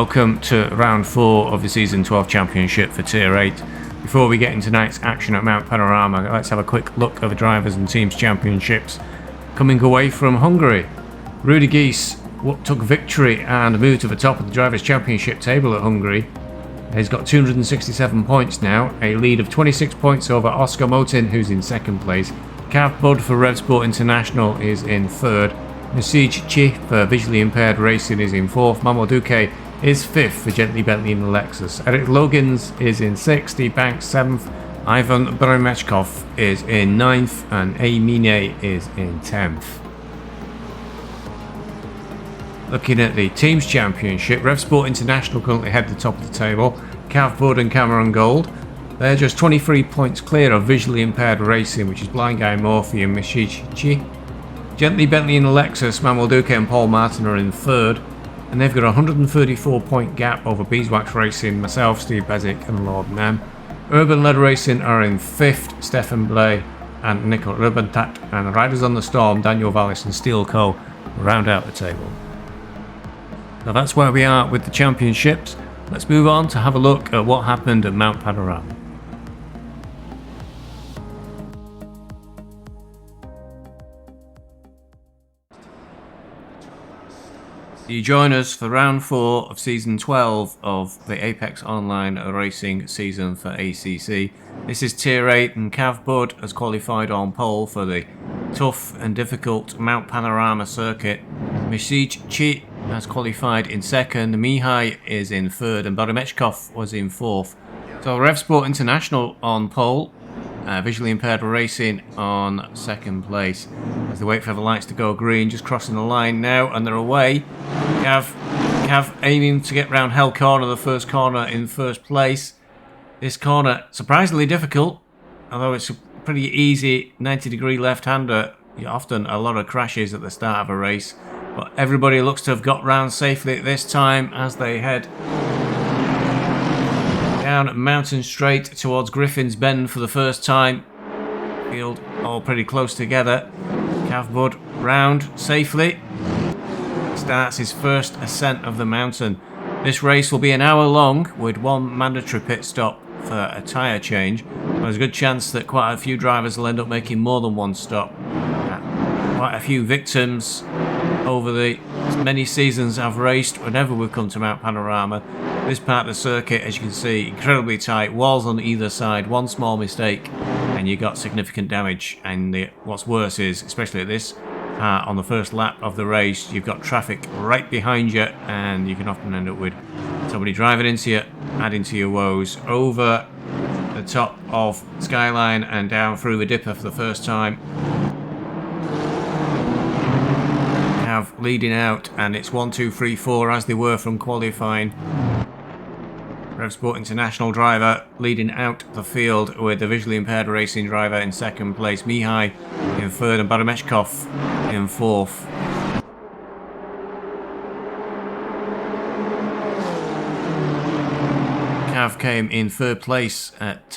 welcome to round 4 of the season 12 championship for Tier 8. Before we get into tonight's action at Mount Panorama, let's have a quick look at the drivers and teams championships. Coming away from Hungary, Rudy Gies took victory and moved to the top of the drivers championship table at Hungary. He's got 267 points now, a lead of 26 points over Oscar Motin, who's in second place. Cav Bud for Revsport International is in third. Masij Chi for visually impaired racing is in fourth. Mamo Duque is fifth for Gently Bentley in the Lexus. Eric Logans is in sixth. Steve Banks seventh. Ivan Beremechkov is in ninth, and A. Mine is in 10th. Looking at the Teams Championship, Revsport International currently head the top of the table. Cav Bud and Cameron Gold. They're just 23 points clear of visually impaired racing, which is Blind Guy Morphy and Masij Chi. Gently Bentley in the Lexus, Manuel Duque and Paul Martin are in third, and they've got a 134 point gap over Beeswax Racing, myself, Steve Bezic and Lord Nem. Urban Led Racing are in fifth, Stefan Blay and Nico Rubentat, and Riders on the Storm, Daniel Vallis and Steel Co. round out the table. Now that's where we are with the championships. Let's move on to have a look at what happened at Mount Panorama. You join us for round 4 of season 12 of the Apex Online Racing season for ACC. This is Tier 8, and Cav Bud has qualified on pole for the tough and difficult Mount Panorama circuit. Masij Chi has qualified in second, Mihai is in third, and Beremechkov was in fourth. So Revsport International on pole, visually impaired racing on second place. As they wait for the lights to go green, just crossing the line now, and they're away. Cav aiming to get round Hell Corner, the first corner in first place. This corner surprisingly difficult, although it's a pretty easy 90-degree left-hander. Often a lot of crashes at the start of a race, but everybody looks to have got round safely this time as they head down Mountain Straight towards Griffin's Bend for the first time. Field all pretty close together. Cav Bud round safely. Starts his first ascent of the mountain. This race will be an hour long with one mandatory pit stop for a tyre change. There's a good chance that quite a few drivers will end up making more than one stop. Quite a few victims over the many seasons I've raced whenever we've come to Mount Panorama. This part of the circuit, as you can see, incredibly tight, walls on either side, one small mistake and you got significant damage. And what's worse is, especially at this part on the first lap of the race, you've got traffic right behind you, and you can often end up with somebody driving into you, adding to your woes. Over the top of Skyline and down through the dipper for the first time. Have leading out, and it's 1, 2, 3, 4 as they were from qualifying. Revsport International driver leading out the field with the visually impaired racing driver in second place, Mihai in third and Beremechkov in fourth. Cav came in third place at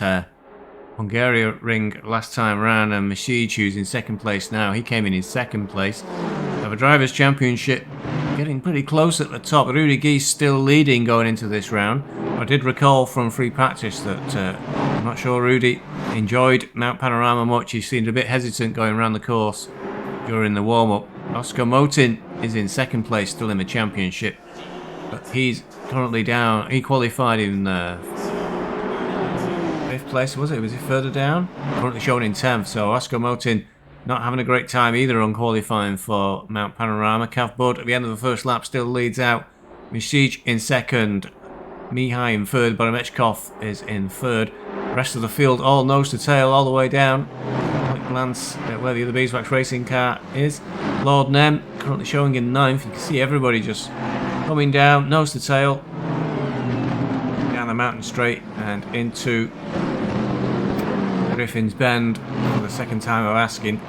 Hungaria last time round, and Masij, who's in second place now, he came in second place. Now the Drivers' Championship getting pretty close at the top. Rudy Gies still leading going into this round. I did recall from free practice that I'm not sure Rudy enjoyed Mount Panorama much. He seemed a bit hesitant going around the course during the warm-up. Oscar Motin is in second place, still in the championship, but he's currently down. He qualified in fifth place, was it? Was he further down? Currently shown in 10th, so Oscar Motin not having a great time either on qualifying for Mount Panorama. Cav Bud at the end of the first lap still leads out. Masij in second, Mihai in third, Beremechkov is in third. The rest of the field all nose to tail all the way down. Quick glance at where the other Beeswax racing car is. Lord Nem currently showing in ninth. You can see everybody just coming down nose to tail down the mountain straight and into Griffin's Bend for the second time of asking.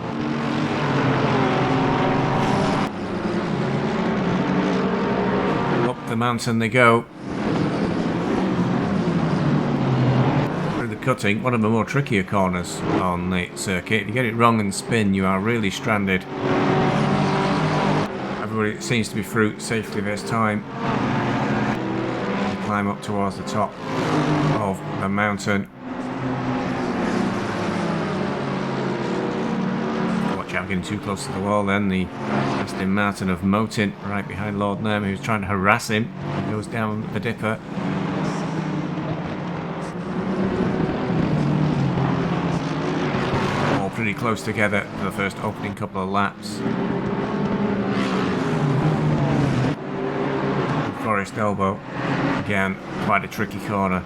Up the mountain they go. Through the cutting, one of the more trickier corners on the circuit. If you get it wrong and spin, you are really stranded. Everybody seems to be through safely this time. climb up towards the top of the mountain. Watch out, getting too close to the wall then. The Aston Martin of Motin right behind Lord Nem, who's trying to harass him. He goes down the dipper. All pretty close together for the first opening couple of laps. Forest Elbow, again, quite a tricky corner.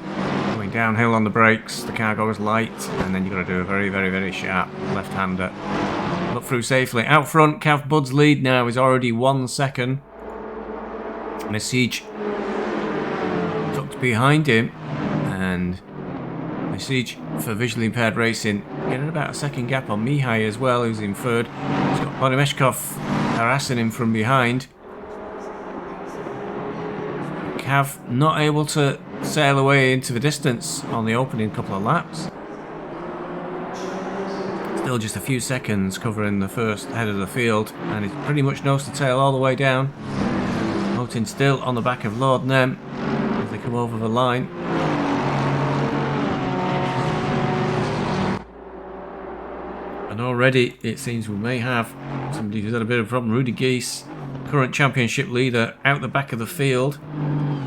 Going downhill on the brakes, the car goes light, and then you've got to do a very, very, very sharp left-hander. Look through safely. Out front, Cav Bud's lead now is already 1 second. Message tucked behind him, and Message for visually impaired racing getting about a second gap on Mihai as well, who's in third. He's got Bonimeshkov harassing him from behind. Cav not able to sail away into the distance on the opening couple of laps. Still just a few seconds covering the first head of the field, and it's pretty much nose to tail all the way down. Motin still on the back of Lord Nem as they come over the line. And already it seems we may have somebody who's had a bit of a problem. Rudy Geese, current championship leader, out the back of the field.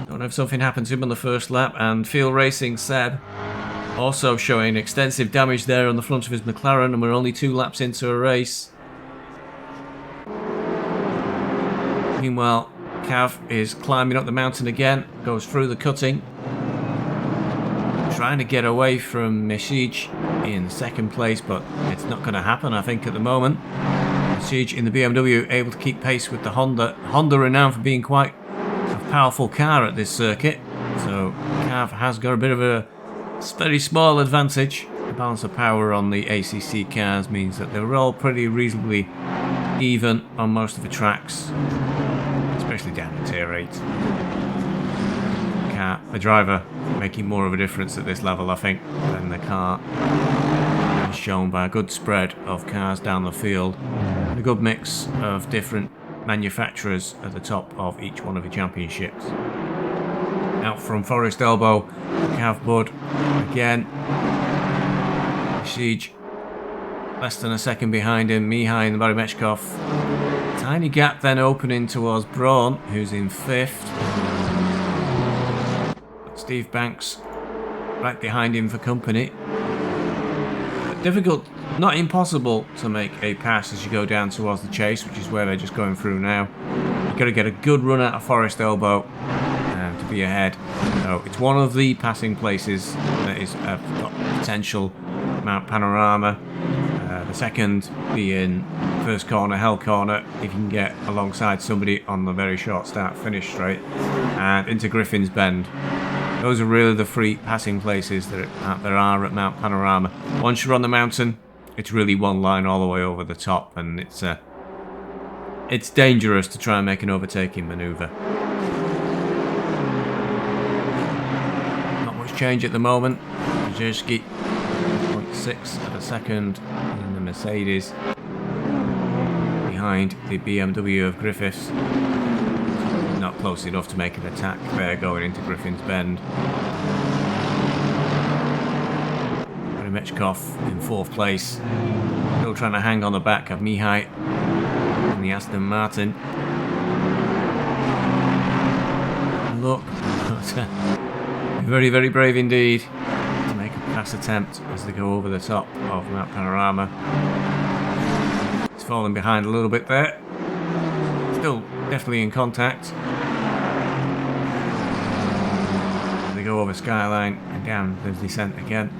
Don't know if something happened to him on the first lap. And Field Racing Seb also showing extensive damage there on the front of his McLaren, and we're only 2 laps into a race. Meanwhile, Cav is climbing up the mountain again, goes through the cutting, trying to get away from Message in second place, but it's not going to happen, I think, at the moment. Message in the BMW able to keep pace with the Honda. Honda renowned for being quite a powerful car at this circuit, so Cav has got a bit of a very small advantage. The balance of power on the ACC cars means that they're all pretty reasonably even on most of the tracks, especially down in Tier 8. The driver making more of a difference at this level, I think, than the car, as shown by a good spread of cars down the field and a good mix of different manufacturers at the top of each one of the championships. Out from Forest Elbow, Cav Bud again. Siege less than a second behind him. Mihai and Barimechkov. Tiny gap then opening towards Braun, who's in 5th. Steve Banks right behind him for company. But difficult, not impossible to make a pass as you go down towards the chase, which is where they're just going through now. You've got to get a good run out of Forest Elbow to be ahead. So it's one of the passing places that is got potential. Mount Panorama. The second being first corner, Hell Corner, if you can get alongside somebody on the very short start finish straight, and into Griffin's Bend. Those are really the 3 passing places that there are at Mount Panorama. Once you're on the mountain, it's really one line all the way over the top, and it's dangerous to try and make an overtaking manoeuvre. Not much change at the moment. Majerski 0.6 of a second in the Mercedes behind the BMW of Griffiths. Not close enough to make an attack there going into Griffin's Bend. Barimechkov in 4th place. Still trying to hang on the back of Mihai and the Aston Martin. Look, very, very brave indeed to make a pass attempt as they go over the top of Mount Panorama. He's falling behind a little bit there. Still definitely in contact. They go over Skyline and down the descent again.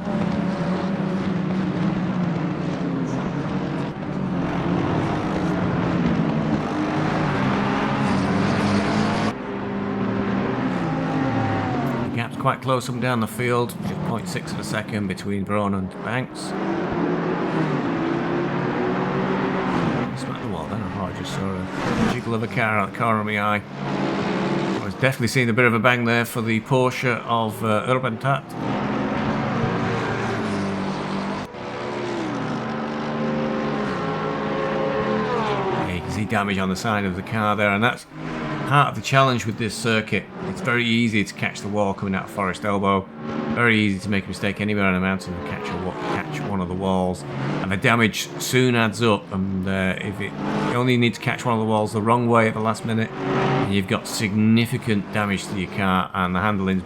The gap's quite close up and down the field, just 0.6 of a second between Braun and Banks. Smack the wall then, I just saw a jiggle of a car out the corner of my eye. I was definitely seeing a bit of a bang there for the Porsche of Urbantat. Yeah, you can see damage on the side of the car there, and that's part of the challenge with this circuit. It's very easy to catch the wall coming out of Forest Elbow. Very easy to make a mistake anywhere on a mountain and catch one of the walls. And the damage soon adds up. And you only need to catch one of the walls the wrong way at the last minute, and you've got significant damage to your car and the handling.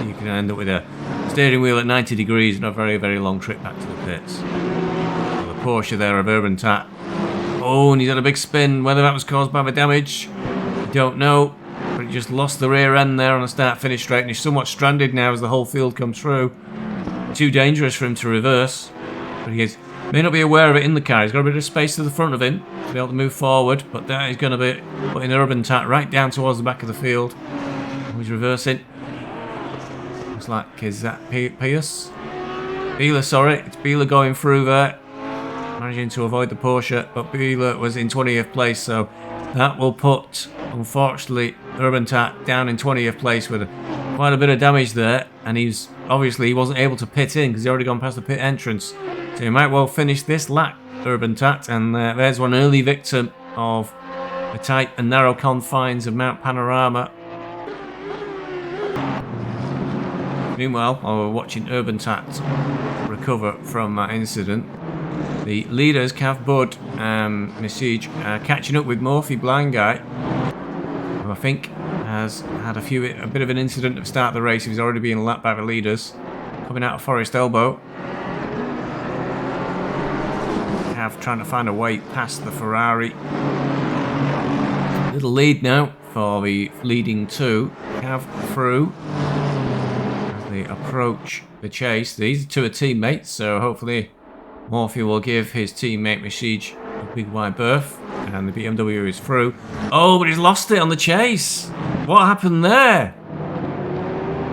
You can end up with a steering wheel at 90 degrees and a very, very long trip back to the pits. So the Porsche there of Urban Tat. Oh, and he's had a big spin. Whether that was caused by the damage, I don't know. But he just lost the rear end there on the start-finish straight, and he's somewhat stranded now as the whole field comes through. Too dangerous for him to reverse. But he may not be aware of it in the car. He's got a bit of space to the front of him to be able to move forward, but that is going to be putting Urban Tat right down towards the back of the field. He's reversing. Looks like, is that Pierce? Beeler, sorry. It's Beeler going through there. Managing to avoid the Porsche, but Beeler was in 20th place, so that will put, unfortunately, Urban Tat down in 20th place with quite a bit of damage there, and he wasn't able to pit in because he's already gone past the pit entrance, so he might well finish this lap, Urban Tat, and there's one early victim of the tight and narrow confines of Mount Panorama. Meanwhile, while we're watching Urban Tat recover from that incident, the leaders, Cav Bud and Message, are catching up with Morphy Blind Guy, who I think has had a bit of an incident at the start of the race. He's already being lapped by the leaders. Coming out of Forest Elbow. Cav trying to find a way past the Ferrari. Little lead now for the leading two. Cav through as they approach the chase. These two are teammates, so hopefully Morphy will give his teammate Message a big wide berth, and the BMW is through. Oh, but he's lost it on the chase. What happened there?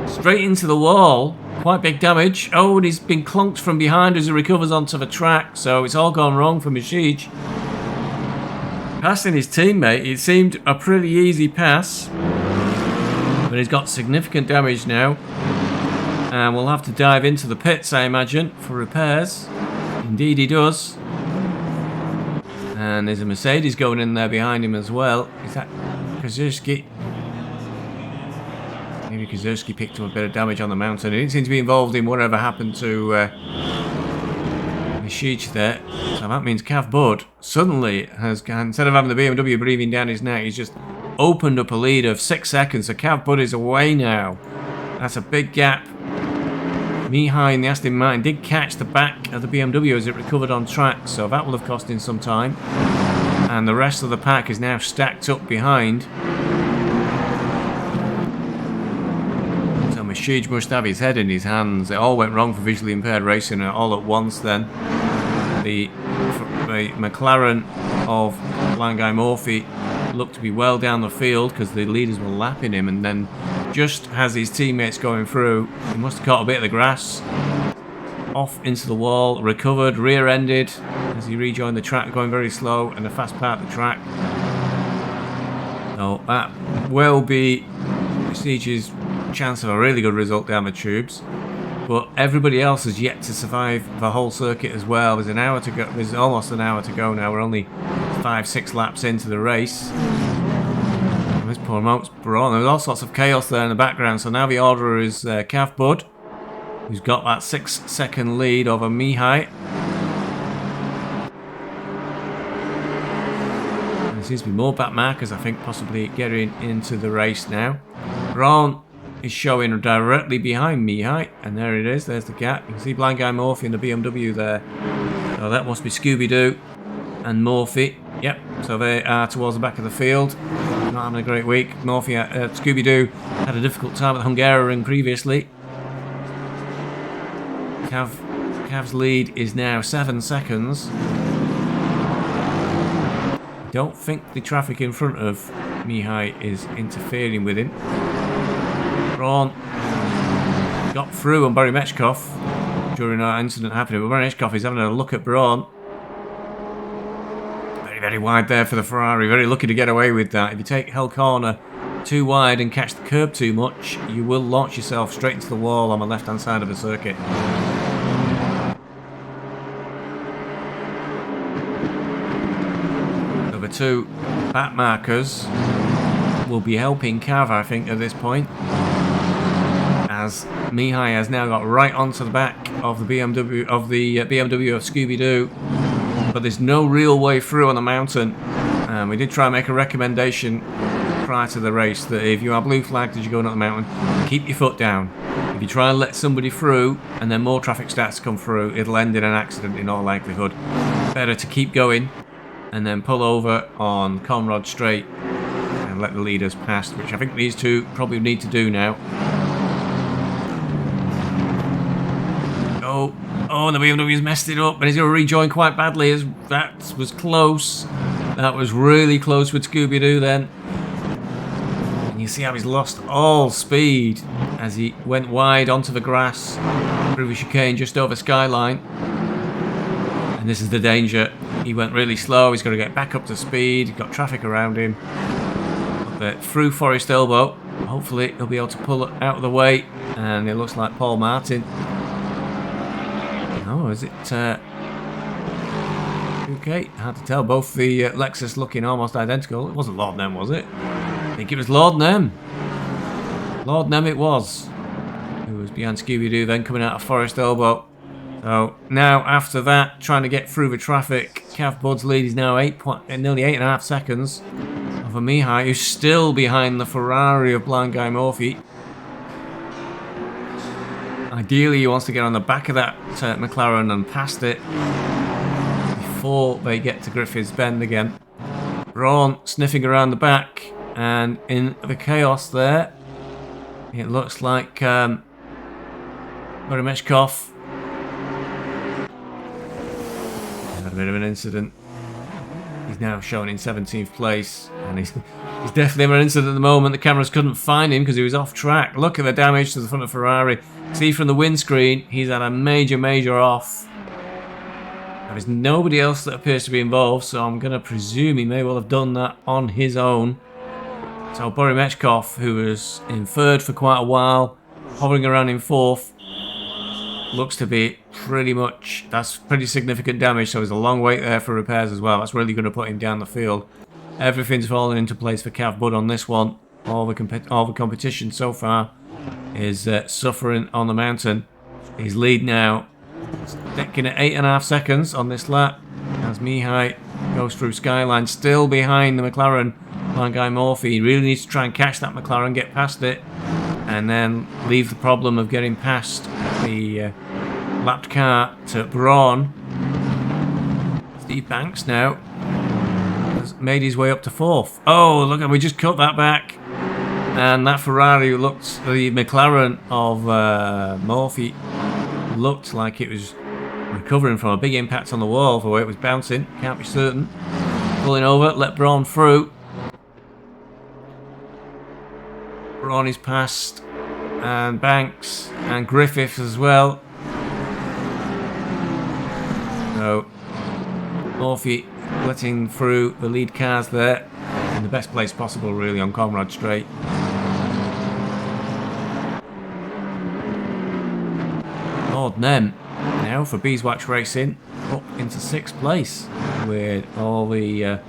Straight into the wall. Quite big damage. Oh, and he's been clunked from behind as he recovers onto the track, so it's all gone wrong for Message. Passing his teammate, it seemed a pretty easy pass, but he's got significant damage now, and we'll have to dive into the pits, I imagine, for repairs. Indeed he does. And there's a Mercedes going in there behind him as well. Is that Kozerski? Maybe Kozerski picked up a bit of damage on the mountain. He didn't seem to be involved in whatever happened to Message there. So that means Cav Bud suddenly has, instead of having the BMW breathing down his neck, he's just opened up a lead of 6 seconds. So Cav Bud is away now. That's a big gap. Mihai in the Aston Martin did catch the back of the BMW as it recovered on track, so that will have cost him some time. And the rest of the pack is now stacked up behind. So Message must have his head in his hands. It all went wrong for visually impaired racing all at once then. The McLaren of Blind Guy Morphy looked to be well down the field because the leaders were lapping him, and then just as his teammates going through, he must have caught a bit of the grass. Off into the wall, recovered, rear-ended as he rejoined the track, going very slow and a fast part of the track. So that will be Message's chance of a really good result down the tubes. But everybody else has yet to survive the whole circuit as well. There's an hour to go. There's almost an hour to go now. We're only 5-6 laps into the race. There's poor Moats Braun. There's all sorts of chaos there in the background. So now the order is Cav Bud, who's got that 6-second lead over Mihai. And there seems to be more back markers, I think, possibly getting into the race now. Braun is showing directly behind Mihai, and there it is. There's the gap. You can see Blind Guy Morphy and the BMW there. So that must be Scooby-Doo and Morphy. Yep, so they are towards the back of the field. Not having a great week. Morphy, Scooby-Doo had a difficult time at the Hungaroring previously. Cav's lead is now 7 seconds. I don't think the traffic in front of Mihai is interfering with him. Braun got through on Barry Mechkov during our incident happening, but Barry Mechkov is having a look at Braun. Very, very wide there for the Ferrari. Very lucky to get away with that. If you take Hell Corner too wide and catch the curb too much, you will launch yourself straight into the wall on the left-hand side of the circuit. So the two back markers will be helping Cav, I think, at this point, as Mihai has now got right onto the back of the BMW of Scooby-Doo, but there's no real way through on the mountain. We did try and make a recommendation prior to the race that if you are blue flagged as you're going up the mountain, keep your foot down. If you try and let somebody through and then more traffic starts to come through, it'll end in an accident in all likelihood. Better to keep going and then pull over on Conrod Straight and let the leaders pass, which I think these two probably need to do now. Oh, and the BMW's messed it up, and he's going to rejoin quite badly. As that was close. That was really close with Scooby-Doo then. And you see how he's lost all speed as he went wide onto the grass through the chicane just over Skyline. And this is the danger. He went really slow. He's got to get back up to speed. He's got traffic around him. But through Forest Elbow, hopefully he'll be able to pull it out of the way. And it looks like Paul Martin. Oh, is it... okay, hard to tell. Both the Lexus looking almost identical. It wasn't Lord Nem, was it? I think it was Lord Nem. Lord Nem it was. Who was behind Scooby-Doo then coming out of Forest Elbow. So now after that, trying to get through the traffic, Cav Bud's lead is now nearly 8.5 seconds over Mihai, who's still behind the Ferrari of Blind Guy Murphy. Ideally, he wants to get on the back of that McLaren and past it before they get to Griffiths Bend again. Braun sniffing around the back, and in the chaos there, it looks like Beremeshkov had a bit of an incident. He's now shown in 17th place, and he's definitely having an incident at the moment. The cameras couldn't find him because he was off track. Look at the damage to the front of Ferrari. See from the windscreen, he's had a major off. There's nobody else that appears to be involved, so I'm going to presume he may well have done that on his own. So Beremeshkov, who was in third for quite a while, hovering around in fourth, looks to be that's pretty significant damage, so there's a long wait there for repairs as well. That's really going to put him down the field. Everything's falling into place for Cav Bud on this one. All the competition so far is suffering on the mountain. His lead now sticking at 8.5 seconds on this lap as Mihai goes through Skyline, still behind the McLaren Blind Guy Murphy. He really needs to try and catch that McLaren, get past it, and then leave the problem of getting past the lapped car to Braun. Steve Banks now has made his way up to fourth. Oh, look, we just cut that back. And that Ferrari the McLaren of Murphy looked like it was recovering from a big impact on the wall for where it was bouncing. Can't be certain. Pulling over, let Braun through. Braun is past, and Banks and Griffith as well. So Murphy letting through the lead cars there in the best place possible, really, on Conrad Straight. Lord Nem now for Beeswax Racing up into 6th place with all the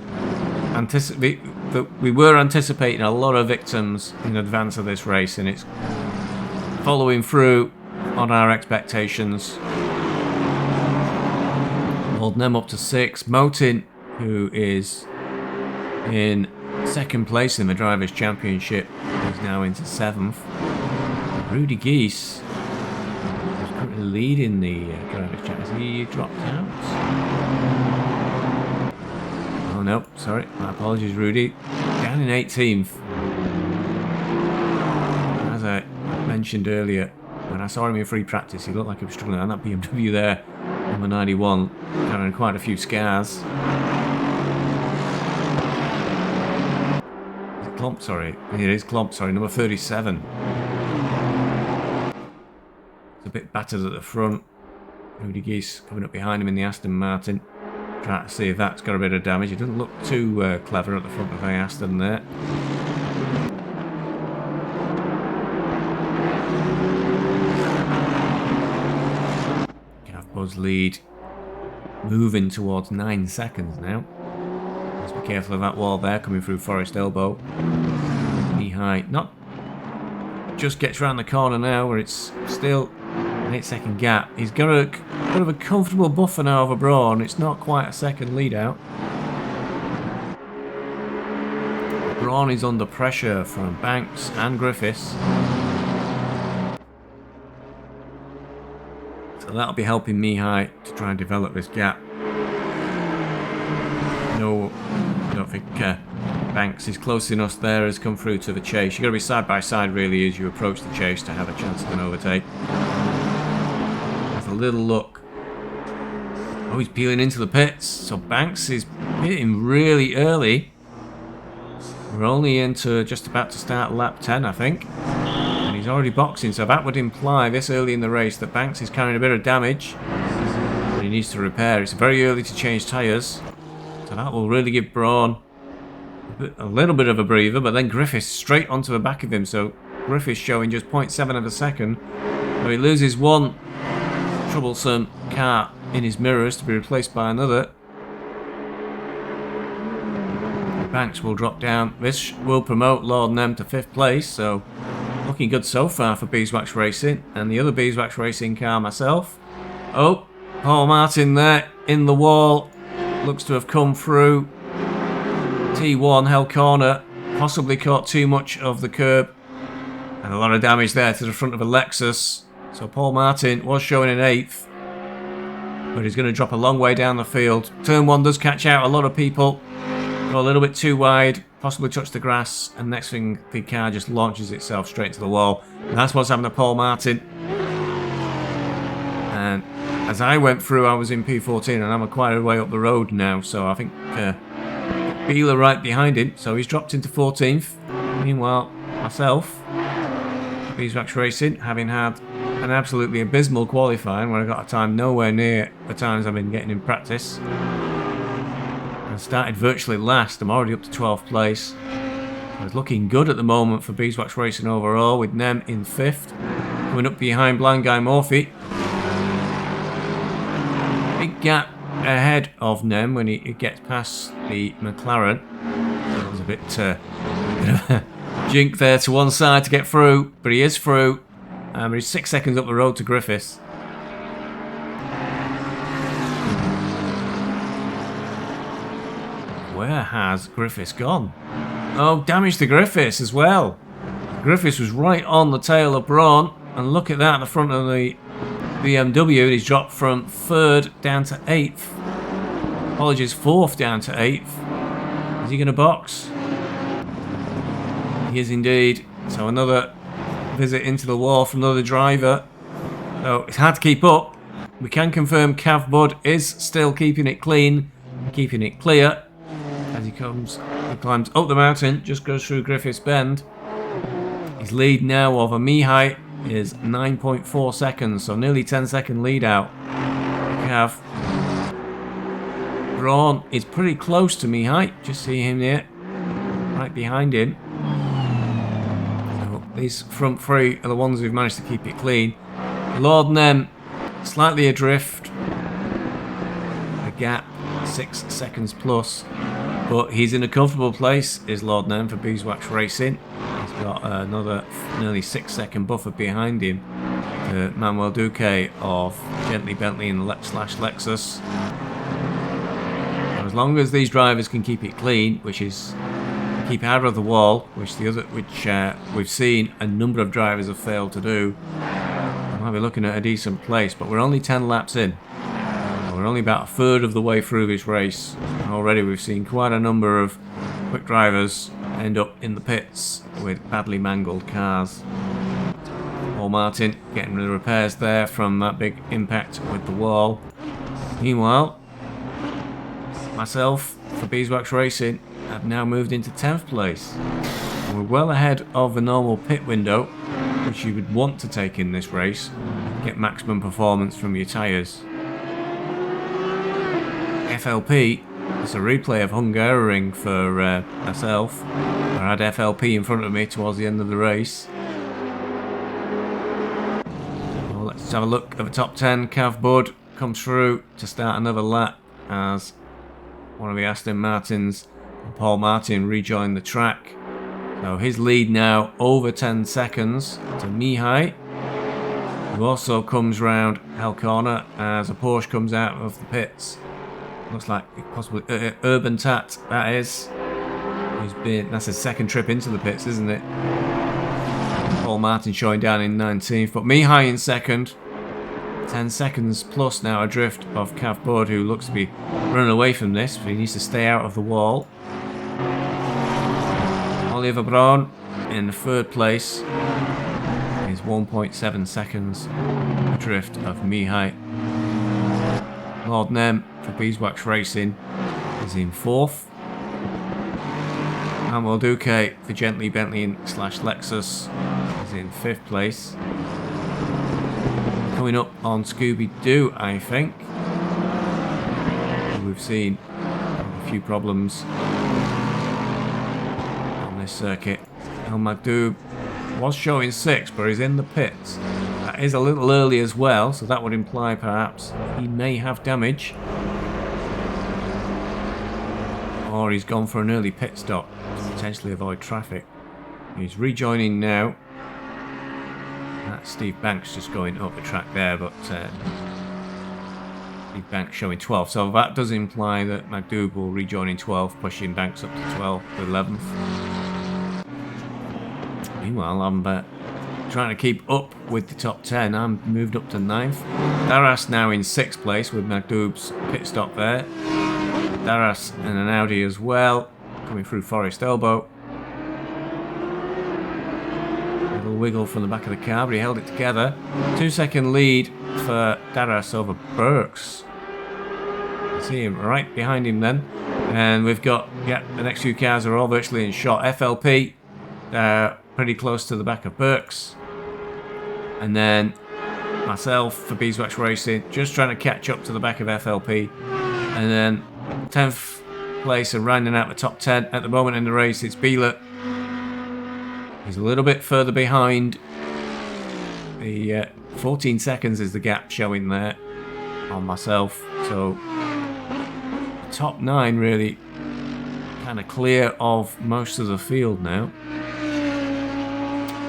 we were anticipating a lot of victims in advance of this race, and it's following through on our expectations. Lord Nem up to 6th. Motin, who is in 2nd place in the Drivers' Championship, is now into 7th. Rudy Geese is currently leading the Drivers' Championship. Has he dropped out? Oh no, sorry. My apologies, Rudy. Down in 18th. As I mentioned earlier, when I saw him in free practice, he looked like he was struggling on that BMW there on the 91, carrying quite a few scars. Klomp, sorry. It is Klomp, sorry, number 37. It's a bit battered at the front. Rudy Geese coming up behind him in the Aston Martin. Trying to see if that's got a bit of damage. It doesn't look too clever at the front of the Aston there. Cav Bud's lead moving towards 9 seconds now. Let's be careful of that wall there coming through Forest Elbow. Mihai. Not just gets around the corner now where it's still an 8-second gap. He's got a bit of a comfortable buffer now over Braun. It's not quite a second lead out. Braun is under pressure from Banks and Griffiths. So that'll be helping Mihai to try and develop this gap. No, I don't think Banks is close enough there, has come through to the chase. You've got to be side by side really as you approach the chase to have a chance of an overtake. There's a little look. Oh, he's peeling into the pits. So Banks is pitting really early. We're only into just about to start lap 10, I think. And he's already boxing, so that would imply this early in the race that Banks is carrying a bit of damage that he needs to repair. It's very early to change tyres. So that will really give Braun a little bit of a breather, but then Griffiths straight onto the back of him. So Griffiths showing just 0.7 of a second. So he loses one troublesome car in his mirrors to be replaced by another. Banks will drop down. This will promote Lord Nem to 5th place, so looking good so far for Beeswax Racing. And the other Beeswax Racing car, myself. Oh, Paul Martin there in the wall. Looks to have come through. T1 held corner. Possibly caught too much of the curb. And a lot of damage there to the front of a Lexus. So Paul Martin was showing in 8th. But he's going to drop a long way down the field. Turn 1 does catch out a lot of people. Go a little bit too wide, possibly touch the grass, and next thing the car just launches itself straight to the wall. And that's what's happened to Paul Martin. And as I went through, I was in P14, and I'm quite a way up the road now, so I think Beeler right behind him, so he's dropped into 14th. Meanwhile, myself, Beeswax Racing, having had an absolutely abysmal qualifying where I got a time nowhere near the times I've been getting in practice. Started virtually last. I'm already up to 12th place. It's looking good at the moment for Beeswax Racing overall, with Nem in 5th. Coming up behind Blind Guy Murphy. Big gap ahead of Nem when he gets past the McLaren. There was a bit of a jink there to one side to get through, but he is through. But he's 6 seconds up the road to Griffiths. Where has Griffiths gone? Oh, damage to Griffiths as well. Griffiths was right on the tail of Braun. And look at that at the front of the BMW. He's dropped from 3rd down to 8th. Apologies, 4th down to 8th. Is he going to box? He is indeed. So another visit into the wall from another driver. So it's hard to keep up. We can confirm Cav Bud is still keeping it clean, keeping it clear. As he climbs up the mountain, just goes through Griffiths Bend. His lead now over Mihai is 9.4 seconds, so nearly 10-second lead out. Cav. Braun is pretty close to Mihai. Just see him there, right behind him. So these front three are the ones who've managed to keep it clean. Lord Nem slightly adrift. The gap 6 seconds plus. But he's in a comfortable place, is Lord Nem for Beeswax Racing. He's got another nearly 6-second buffer behind him. Manuel Duque of Gently Bentley and Lexus. As long as these drivers can keep it clean, which is keep out of the wall, which we've seen a number of drivers have failed to do, I might be looking at a decent place. But we're only 10 laps in. We're only about a third of the way through this race. And already we've seen quite a number of quick drivers end up in the pits with badly mangled cars. Paul Martin getting the repairs there from that big impact with the wall. Meanwhile, myself for Beeswax Racing have now moved into 10th place. And we're well ahead of the normal pit window, which you would want to take in this race, get maximum performance from your tyres. FLP, it's a replay of Hungaroring for myself. I had FLP in front of me towards the end of the race. Well, let's have a look at the top 10. Cav Bud comes through to start another lap as one of the Aston Martins and Paul Martin rejoin the track. So his lead now over 10 seconds to Mihai, who also comes round Hell Corner as a Porsche comes out of the pits. Looks like possibly Urban Tat, that is. That's his second trip into the pits, isn't it? Paul Martin showing down in 19th, but Mihai in second. 10 seconds plus now adrift of Cav Bud, who looks to be running away from this, but he needs to stay out of the wall. Oliver Braun in third place is 1.7 seconds adrift of Mihai. Lord Nem for Beeswax Racing is in fourth. Manuel Duque for Gently Bentley / Lexus is in fifth place. Coming up on Scooby-Doo, I think. We've seen a few problems on this circuit. El Magdoub was showing 6, but he's in the pits. That is a little early as well, so that would imply perhaps he may have damage. Or he's gone for an early pit stop to potentially avoid traffic. He's rejoining now. That's Steve Banks just going up the track there, but Steve Banks showing 12. So that does imply that Magdoub will rejoin in 12, pushing Banks up to 12 to 11th. Meanwhile, I'm trying to keep up with the top 10. I'm moved up to 9th. Darras now in 6th place with Magdoub's pit stop there. Darras and an Audi as well, coming through Forest Elbow. Little wiggle from the back of the car, but he held it together. 2-second lead for Darras over Burks. See him right behind him then. And we've got, the next few cars are all virtually in shot. FLP, pretty close to the back of Burks. And then myself for Beeswax Racing, just trying to catch up to the back of FLP. And then 10th place and rounding out the top 10 at the moment in the race, it's Beeler. He's a little bit further behind. The 14 seconds is the gap showing there on myself. So the top 9 really kind of clear of most of the field now.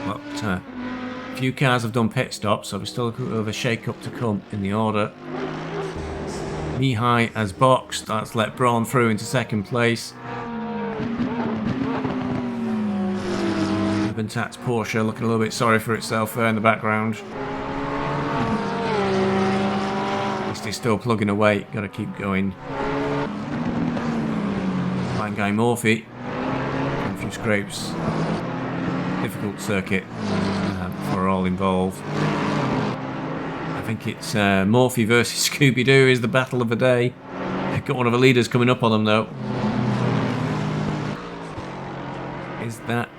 But a few cars have done pit stops, so there's still a bit of a shake-up to come in the order. Mihai has boxed. That's let Braun through into second place. Urban Tat's Porsche looking a little bit sorry for itself there in the background. At least he's still plugging away. Got to keep going. Fine guy Morphy. A few scrapes. Difficult circuit for all involved. I think it's Morphy versus Scooby-Doo is the battle of the day. They've got one of the leaders coming up on them though. Is that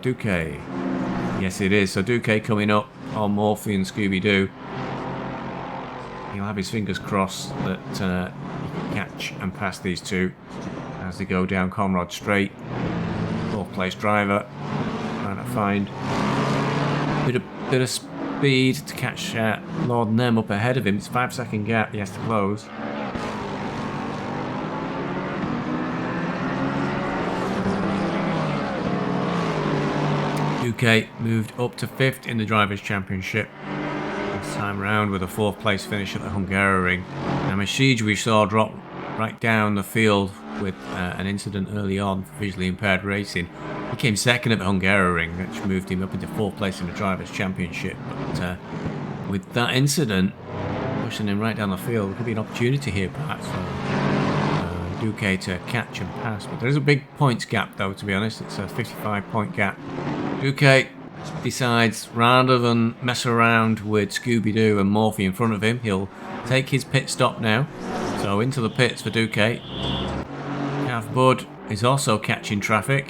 Duque? Yes it is. So Duque coming up on Morphy and Scooby-Doo. He'll have his fingers crossed that he can catch and pass these two as they go down Conrad Straight. 4th place driver. Trying to find a bit of speed to catch Lord Nem up ahead of him. It's a 5-second gap he has to close. Duque moved up to 5th in the Drivers' Championship this time round with a 4th place finish at the Hungaroring. Now Mashij we saw drop right down the field with an incident early on for visually impaired racing. He came second at the Hungaroring, which moved him up into 4th place in the Drivers' Championship. But with that incident pushing him right down the field, there could be an opportunity here perhaps for Duque to catch and pass. But there is a big points gap though, to be honest. It's a 55-point gap. Duque decides rather than mess around with Scooby-Doo and Morphy in front of him, he'll take his pit stop now. So into the pits for Duque. Cav Bud is also catching traffic.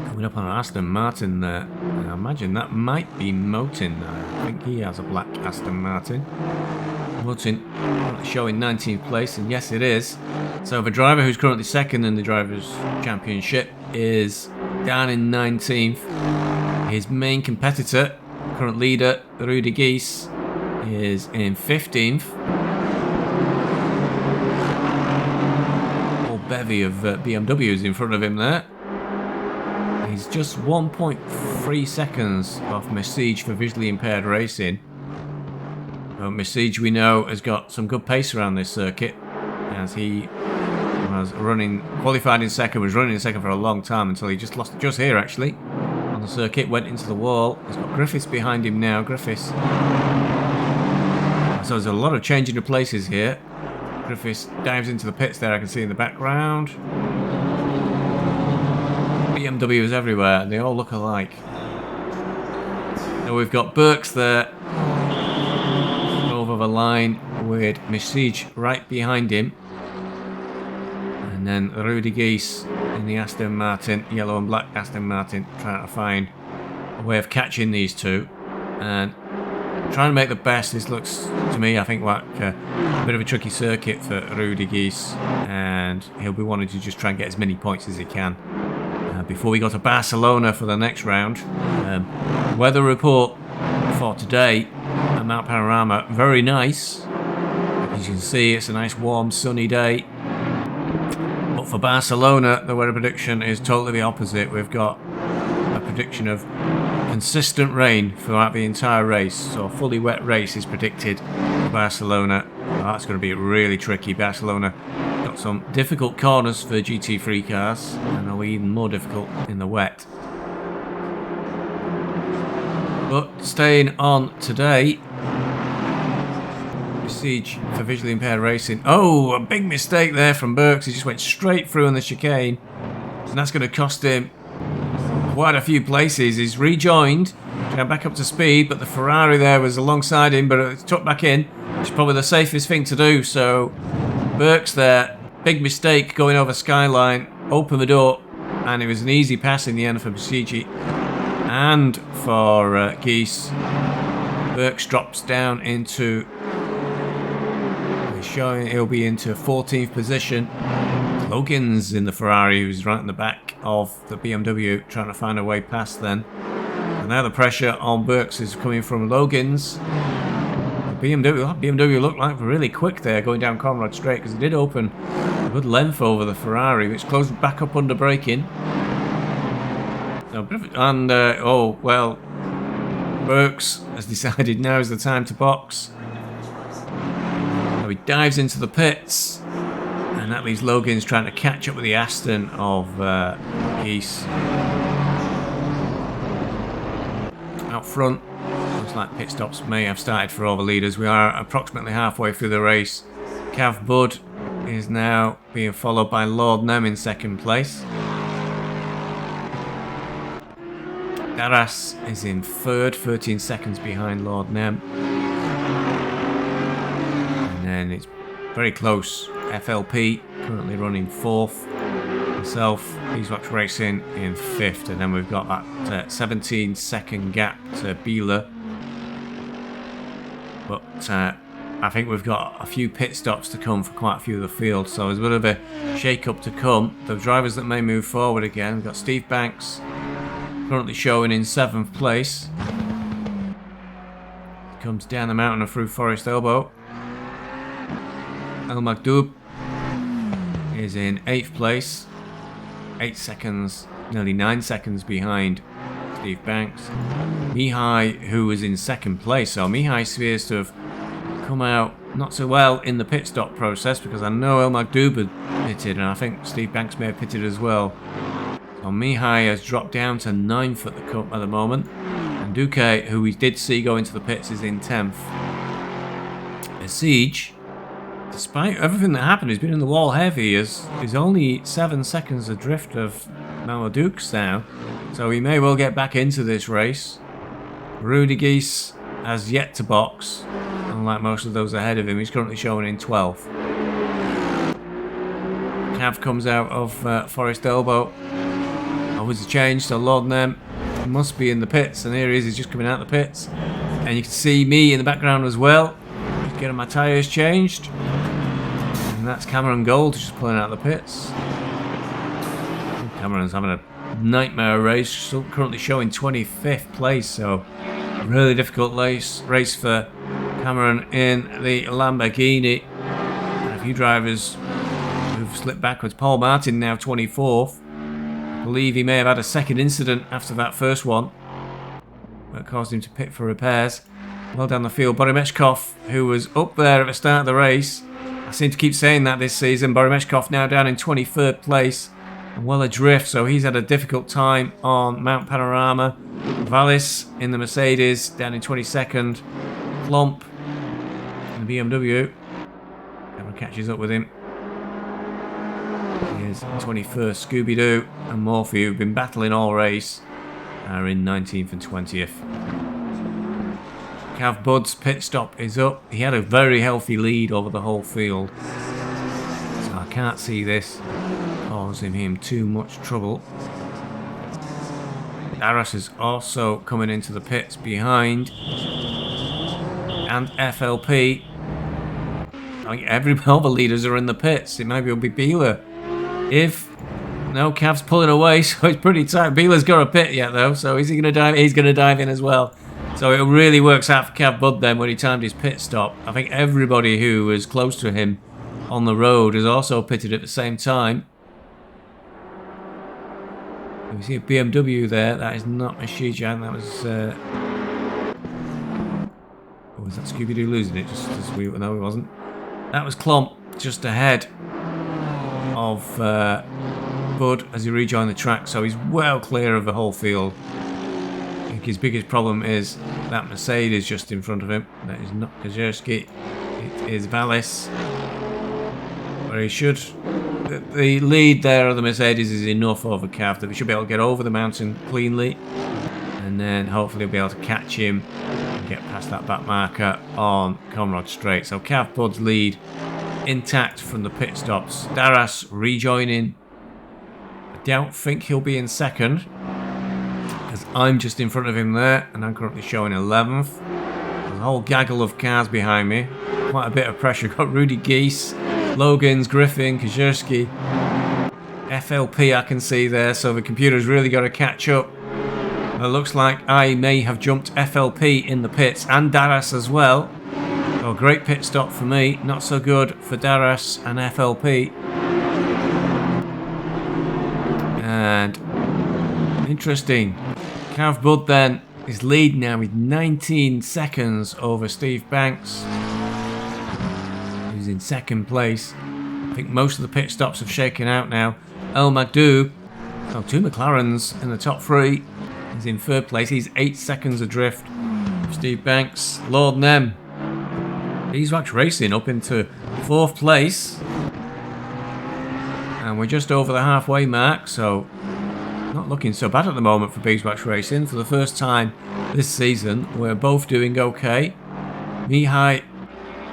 Coming up on an Aston Martin there. I imagine that might be Motin. I think he has a black Aston Martin. Motin showing 19th place, and yes it is. So the driver who's currently second in the Drivers' Championship is down in 19th. His main competitor, current leader, Rudy Gies, is in 15th. Whole bevy of BMWs in front of him there. He's just 1.3 seconds off Message for visually impaired racing. Message, we know, has got some good pace around this circuit, as he was qualified in second, was running in second for a long time until he just lost it just here, actually, on the circuit, went into the wall. He's got Griffiths behind him now. Griffiths. So there's a lot of changing of places here. Griffiths dives into the pits there, I can see in the background. BMWs everywhere, and they all look alike. Now we've got Burks there, over the line with Message right behind him. And then Rudy Geese in the Aston Martin, yellow and black Aston Martin, trying to find a way of catching these two. And trying to make the best. This looks, to me, I think, like a bit of a tricky circuit for Rudy Geese. And he'll be wanting to just try and get as many points as he can. Before we go to Barcelona for the next round. Weather report for today at Mount Panorama, very nice. As you can see, it's a nice warm sunny day. But for Barcelona, the weather prediction is totally the opposite. We've got a prediction of consistent rain throughout the entire race. So a fully wet race is predicted for Barcelona. Well, that's going to be really tricky. Barcelona got some difficult corners for GT3 cars, and they'll be even more difficult in the wet. But staying on today, Message for visually impaired racing. Oh, a big mistake there from Burks. He just went straight through on the chicane, and that's going to cost him quite a few places. He's rejoined, got back up to speed, but the Ferrari there was alongside him, but it's tucked back in, which is probably the safest thing to do. So Burks there, big mistake going over Skyline, open the door, and it was an easy pass in the end for Message and for Geese. Burks drops down into, showing he'll be into 14th position. Logan's in the Ferrari, who's right in the back of the BMW, trying to find a way past then. And now the pressure on Burks is coming from Logan's. BMW looked like really quick there going down Conrad Straight, because it did open a good length over the Ferrari, which closed back up under braking. And oh well, Burks has decided now is the time to box. So he dives into the pits, and that leaves Logan's trying to catch up with the Aston of Geese. Out front, looks like pit stops may have started for all the leaders. We are approximately halfway through the race. Cav Bud is now being followed by Lord Nem in second place. Daras is in third, 13 seconds behind Lord Nem. And then it's very close. FLP currently running fourth. Myself, Beeswax Racing in fifth. And then we've got that 17 second gap to Beeler. But I think we've got a few pit stops to come for quite a few of the field. So there's a bit of a shake-up to come. The drivers that may move forward again. We've got Steve Banks, currently showing in 7th place. Comes down the mountain and through Forest Elbow. El Magdoub is in 8th place. 8 seconds, nearly 9 seconds behind Steve Banks. Mihai, who was in 2nd place. So Mihai appears to have come out not so well in the pit stop process, because I know El Magdoub had pitted, and I think Steve Banks may have pitted as well. So Mihai has dropped down to 9th at the cup at the moment. And Duque, who we did see go into the pits, is in 10th. Siege, despite everything that happened, he's been in the wall heavy, is only 7 seconds adrift of Marmaduke's now. So he may well get back into this race. Rudy Geese has yet to box, unlike most of those ahead of him. He's currently showing in 12th. Cav comes out of Forest Elbow. Always a change, so Lord Nem must be in the pits, and here he is, he's just coming out the pits. And you can see me in the background as well, just getting my tyres changed. And that's Cameron Gold just pulling out the pits. Cameron's having a nightmare race, still currently showing 25th place, so really difficult race for Cameron in the Lamborghini. And a few drivers who've slipped backwards. Paul Martin now 24th. believe he may have had a second incident after that first one that caused him to pit for repairs. Well down the field, Borymechkov, who was up there at the start of the race. I seem to keep saying that this season. Borymechkov now down in 23rd place and well adrift, so he's had a difficult time on Mount Panorama. Vallis in the Mercedes down in 22nd. Klomp in the BMW. Everyone catches up with him. Here's 21st. Scooby-Doo and Morphew, who've been battling all race, are in 19th and 20th. Cav Bud's pit stop is up. He had a very healthy lead over the whole field, so I can't see this causing him too much trouble. Darras is also coming into the pits behind, and FLP. I think all the leaders are in the pits. It maybe will be Beeler. If no, Cav's pulling away, so it's pretty tight. Beeler's got a pit yet though, so is he going to dive? He's going to dive in as well. So it really works out for Cav Bud then when he timed his pit stop. I think everybody who was close to him on the road has also pitted at the same time. We see a BMW there. That is not Mashijan. That was... was that Scooby-Doo losing it? No, it wasn't. That was Klomp just ahead of Bud as he rejoined the track. So he's well clear of the whole field. I think his biggest problem is that Mercedes just in front of him. That is not Kajerski. It is Vallis. Where he should... The lead there of the Mercedes is enough over Cav that we should be able to get over the mountain cleanly, and then hopefully we'll be able to catch him and get past that back marker on Conrad Straight. So Cav Bud's lead intact from the pit stops. Darras rejoining. I don't think he'll be in second because I'm just in front of him there, and I'm currently showing 11th. There's a whole gaggle of cars behind me. Quite a bit of pressure. Got Rudy Geese, Logans, Griffin, Kajerski, FLP I can see there, so the computer's really got to catch up. It looks like I may have jumped FLP in the pits and Darras as well. So a great pit stop for me, not so good for Darras and FLP. And interesting, Cav Bud then is lead now with 19 seconds over Steve Banks, who's in second place. I think most of the pit stops have shaken out now. El Magdou, so two McLarens in the top three. He's in third place. He's 8 seconds adrift. Steve Banks, Lord Nem. Beeswax Racing up into fourth place. And we're just over the halfway mark, so not looking so bad at the moment for Beeswax Racing. For the first time this season, we're both doing okay. Mihai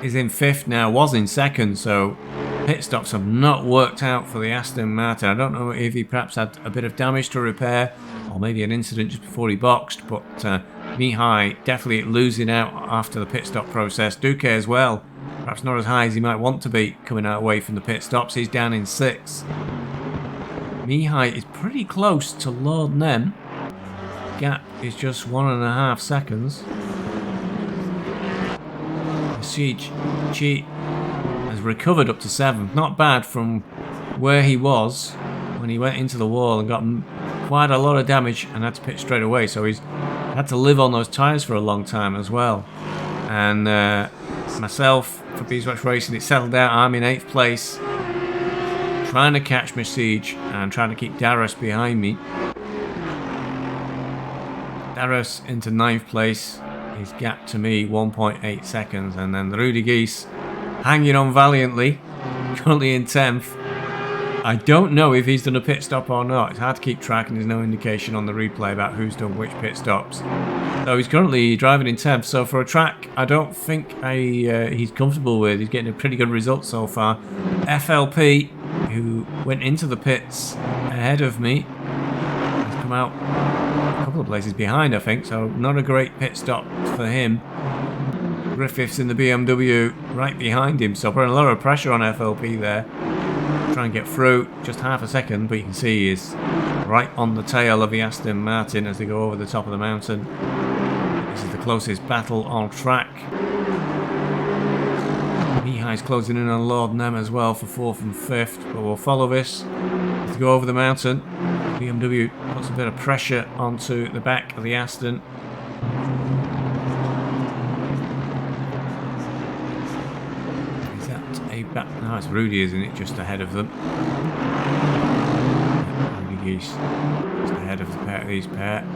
is in fifth now, was in second, so pit stops have not worked out for the Aston Martin. I don't know if he perhaps had a bit of damage to repair or maybe an incident just before he boxed, but Mihai definitely losing out after the pit stop process. Duque as well, perhaps not as high as he might want to be coming out away from the pit stops. He's down in sixth. Mihai is pretty close to Lord Nem. Gap is just 1.5 seconds. Siege Chi has recovered up to 7th. Not bad from where he was when he went into the wall and got quite a lot of damage and had to pit straight away. So he's had to live on those tyres for a long time as well. And myself, for Beeswax Racing, it settled out. I'm in 8th place, trying to catch Siege and trying to keep Darras behind me. Darras into 9th place. His gap to me 1.8 seconds, and then the Rudy Geese hanging on valiantly, currently in 10th. I don't know if he's done a pit stop or not. It's hard to keep track and there's no indication on the replay about who's done which pit stops. So he's currently driving in 10th, so for a track I don't think he's comfortable with. He's getting a pretty good result so far. FLP, who went into the pits ahead of me, has come out a couple of places behind, I think, so not a great pit stop for him. Griffiths in the BMW right behind him, so putting a lot of pressure on FLP there. Try and get through, just half a second, but you can see he's right on the tail of the Aston Martin as they go over the top of the mountain. This is the closest battle on track. Mihai Mihai's closing in on Lord Nem as well for 4th and 5th, but we'll follow this to go over the mountain. BMW puts a bit of pressure onto the back of the Aston. Is that a back? No, it's Rudy, isn't it? Just ahead of them. Rudy Geese just ahead of the pair, these pair.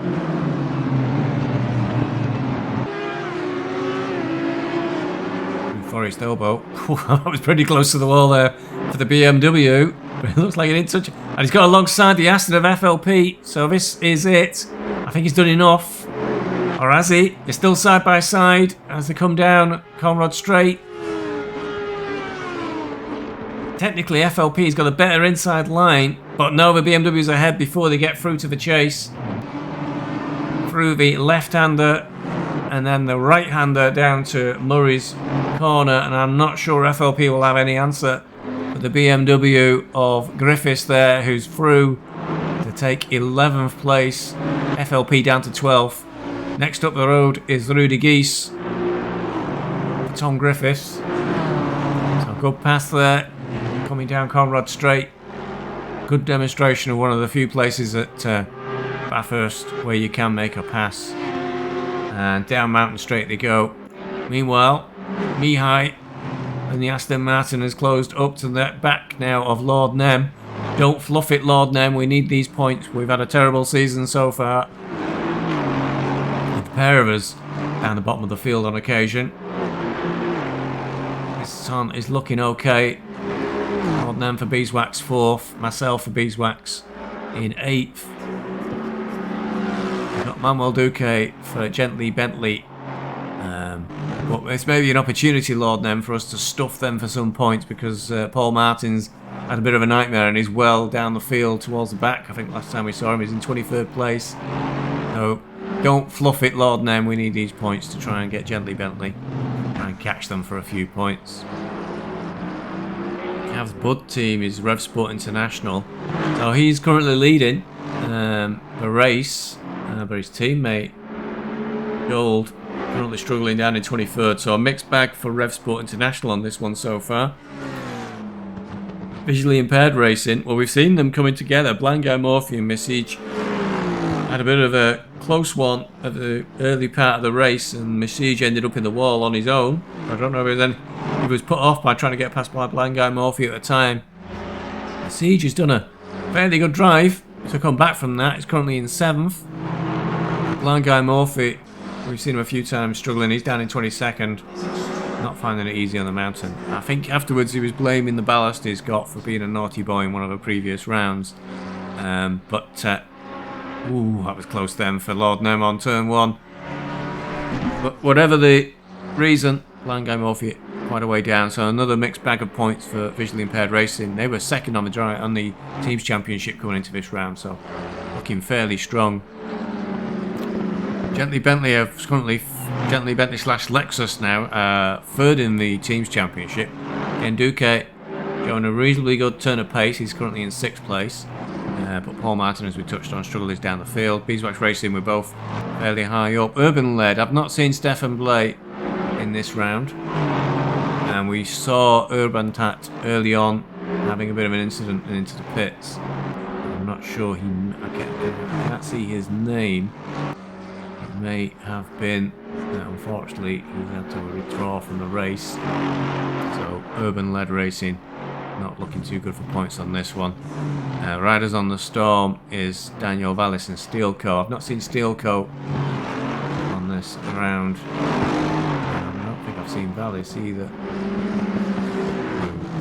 Forest elbow. That was pretty close to the wall there for the BMW. But it looks like it didn't touch it. And he's got alongside the Aston of FLP. So this is it. I think he's done enough. Or has he? They're still side by side as they come down Conrad Straight. Technically, FLP's got a better inside line. But no, the BMW's ahead before they get through to the chase. Through the left-hander. And then the right-hander down to Murray's corner, and I'm not sure FLP will have any answer for the BMW of Griffiths there, who's through to take 11th place. FLP down to 12th. Next up the road is Rudy Geese for Tom Griffiths. So good pass there, coming down Conrad Straight. Good demonstration of one of the few places at Bathurst where you can make a pass. And down Mountain Straight they go. Meanwhile, Mihai and the Aston Martin has closed up to the back now of Lord Nem. Don't fluff it, Lord Nem. We need these points. We've had a terrible season so far. With a pair of us down the bottom of the field on occasion. This one is looking okay. Lord Nem for Beeswax 4th. Myself for Beeswax in 8th. Got Manuel Duque for Gently Bentley. But it's maybe an opportunity, Lord Nem, for us to stuff them for some points, because Paul Martin's had a bit of a nightmare and he's well down the field towards the back. I think last time we saw him he's in 23rd place. So don't fluff it, Lord Nem. We need these points to try and get Gently Bentley. Try and catch them for a few points. Cav's Bud team is Rev Sport International. So he's currently leading the race. But his teammate, Gold, currently struggling down in 23rd. So a mixed bag for Rev Sport International on this one so far. Visually impaired racing. Well, we've seen them coming together. Blind Guy Morphy and Message had a bit of a close one at the early part of the race, and Message ended up in the wall on his own. I don't know if he was put off by trying to get past by Blind Guy Morphy at the time. Message has done a fairly good drive to come back from that. He's currently in 7th. Blind Guy Morphy, we've seen him a few times struggling. He's down in 22nd. Not finding it easy on the mountain. I think afterwards he was blaming the ballast he's got for being a naughty boy in one of the previous rounds. That was close then for Lord Nem on turn 1. But whatever the reason, Blind Guy Morphy quite a way down. So another mixed bag of points for visually impaired racing. They were second on the teams championship going into this round, so looking fairly strong. Gently Bentley is currently Gently Bentley / Lexus now, third in the teams championship. Again, Duque going a reasonably good turn of pace. He's currently in 6th place. But Paul Martin, as we touched on, struggles down the field. Beeswax Racing, we're both fairly high up. Urban led. I've not seen Stefan Blay in this round. And we saw Urban Tat early on having a bit of an incident into the pits. I'm not sure I can't see his name. It may have been, unfortunately, he's had to withdraw from the race. So Urban led racing, not looking too good for points on this one. Riders on the Storm is Daniel Vallis and Steelco. I've not seen Steelco on this round. I don't think I've seen Vallis either.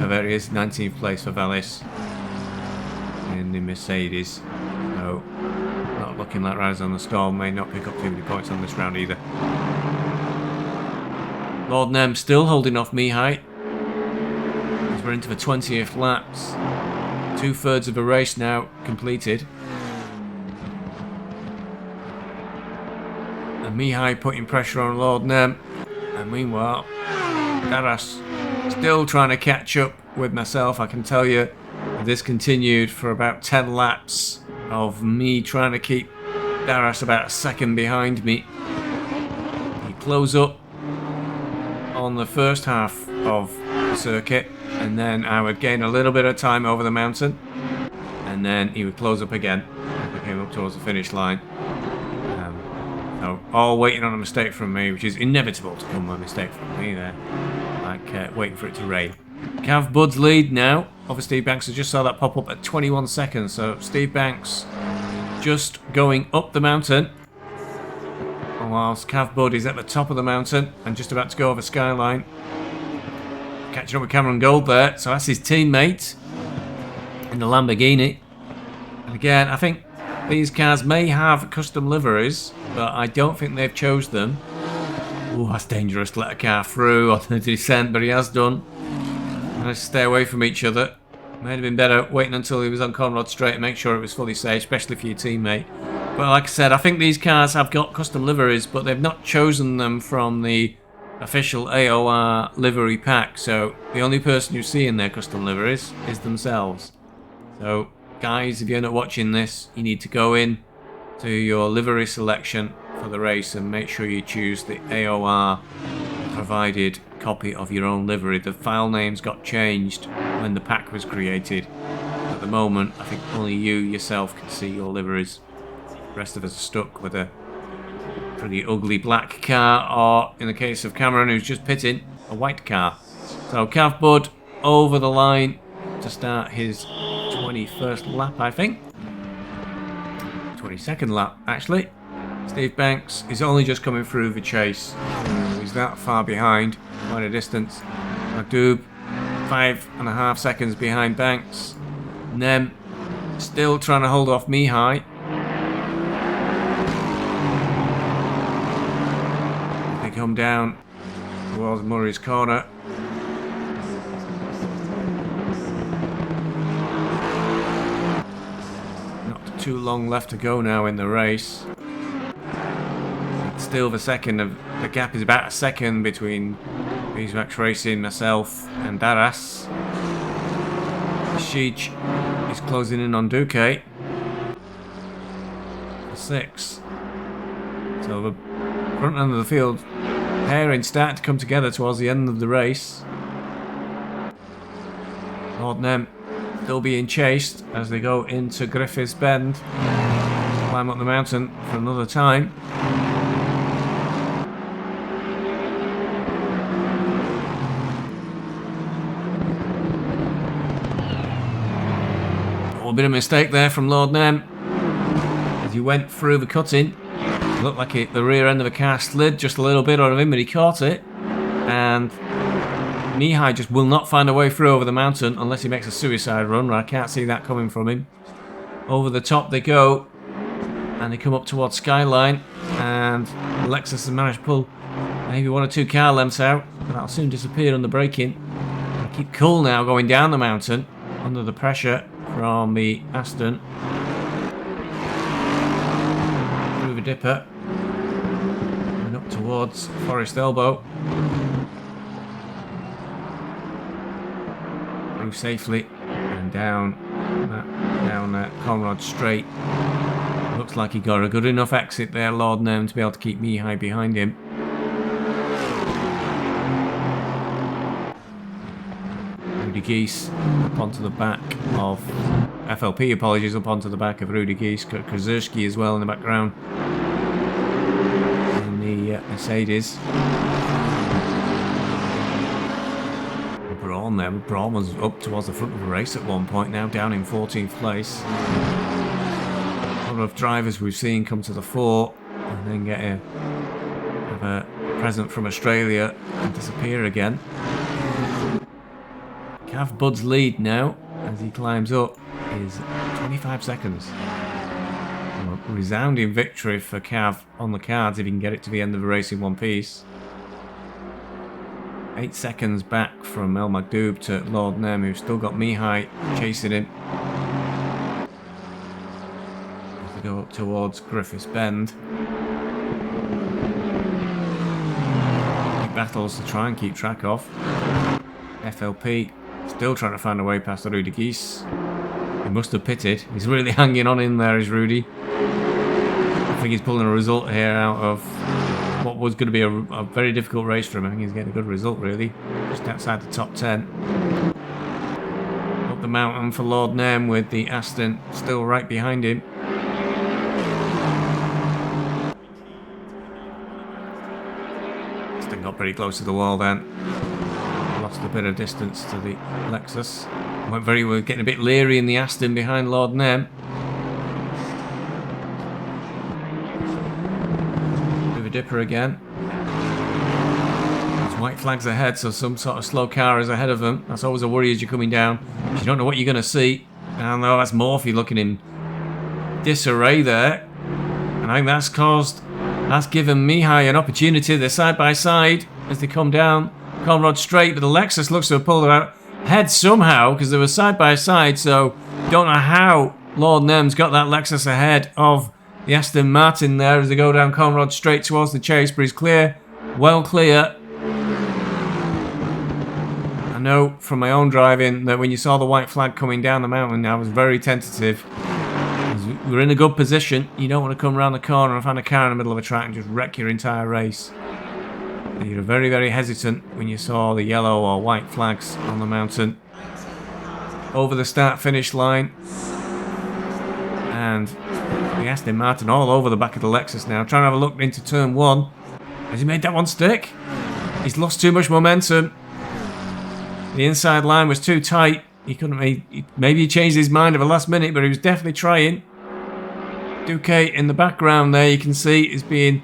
There he is, 19th place for Vallis in the Mercedes. So not looking like Riders on the Storm may not pick up too many points on this round either. Lord Nem still holding off Mihai. We're into the 20th laps. 2/3 of the race now completed. And Mihai putting pressure on Lord Nem. And meanwhile, Daras still trying to catch up with myself. I can tell you this continued for about 10 laps of me trying to keep Daras about a second behind me. He close up on the first half of the circuit, and then I would gain a little bit of time over the mountain, and then he would close up again as we came up towards the finish line. So all waiting on a mistake from me, which is inevitable to come a mistake from me there, like waiting for it to rain. Cav Bud's lead now. Obviously Banks, I just saw that pop up at 21 seconds, so Steve Banks just going up the mountain, whilst Cav Bud is at the top of the mountain and just about to go over Skyline. Catching up with Cameron Gold there, so that's his teammate in the Lamborghini. And again, I think these cars may have custom liveries, but I don't think they've chose them. Oh, that's dangerous to let a car through on the descent, but he has done. Let's stay away from each other. Might have been better waiting until he was on Conrad Straight and make sure it was fully safe, especially for your teammate. But like I said, I think these cars have got custom liveries, but they've not chosen them from the official AOR livery pack. So the only person you see in their custom liveries is themselves. So guys, if you end up watching this, you need to go in to your livery selection for the race and make sure you choose the AOR provided copy of your own livery. The file names got changed when the pack was created. At the moment, I think only you yourself can see your liveries. The rest of us are stuck with a pretty ugly black car, or in the case of Cameron, who's just pitting, a white car. So Cav Bud over the line to start his 21st lap, I think. 22nd lap, actually. Steve Banks is only just coming through the chase. He's that far behind, quite a distance. Magdoob, 5.5 seconds behind Banks. Nem still trying to hold off Mihai. They come down towards Murray's corner. Not too long left to go now in the race. Still the gap is about a second between Beeswax Racing, myself and Daras. Sheech is closing in on Duque for 6. So the front end of the field pairing starting to come together towards the end of the race. Lord Nem still being chased as they go into Griffiths Bend. Climb up the mountain for another time. A bit of a mistake there from Lord Nem as he went through the cutting. It looked like the rear end of the car slid just a little bit out of him, but he caught it. And Mihai just will not find a way through over the mountain unless he makes a suicide run. I can't see that coming from him. Over the top they go, and they come up towards Skyline, and Lexus has managed to pull maybe 1 or 2 car lengths out, but that'll soon disappear under braking. They keep cool now going down the mountain under the pressure from the Aston. Through the dipper and up towards Forest Elbow. Through safely and down Conrad Straight. Looks like he got a good enough exit there, Lord Nem, to be able to keep Mihai behind him. Rudy Geese up onto the back of FLP, apologies, up onto the back of Rudy Geese. Krzyzewski as well in the background in the Mercedes. Braun there. Braun was up towards the front of the race at one point, now down in 14th place. A lot of drivers we've seen come to the fore and then get have a present from Australia and disappear again. Cav Bud's lead now, as he climbs up, is 25 seconds. A resounding victory for Cav on the cards if he can get it to the end of the race in one piece. 8 seconds back from El Magdoob to Lord Nem, who's still got Mihai chasing him. As we go up towards Griffiths Bend. Big battles to try and keep track of. FLP still trying to find a way past the Rudy Geese. He must have pitted. He's really hanging on in there, is Rudy. I think he's pulling a result here out of what was going to be a very difficult race for him. I think he's getting a good result, really. Just outside the top 10. Up the mountain for Lord Nem with the Aston still right behind him. Aston got pretty close to the wall then. Lost a bit of distance to the Lexus. We're getting a bit leery in the Aston behind Lord Nem. Dipper again. There's white flags ahead, so some sort of slow car is ahead of them. That's always a worry as you're coming down. You don't know what you're going to see. And though that's Morphy looking in disarray there. And I think that's given Mihai an opportunity. They're side by side as they come down Conrod Straight, but the Lexus looks to have pulled out ahead somehow because they were side by side. So don't know how Lord Nem's got that Lexus ahead of the Aston Martin there as they go down Conrod Straight towards the chase, but he's clear, well clear. I know from my own driving that when you saw the white flag coming down the mountain, I was very tentative. We're in a good position. You don't want to come around the corner and find a car in the middle of a track and just wreck your entire race. And you're very, very hesitant when you saw the yellow or white flags on the mountain. Over the start-finish line. And the Aston Martin all over the back of the Lexus now, trying to have a look into turn 1. Has he made that one stick? He's lost too much momentum. The inside line was too tight. He couldn't maybe he changed his mind at the last minute, but he was definitely trying. Duque in the background there, you can see, is being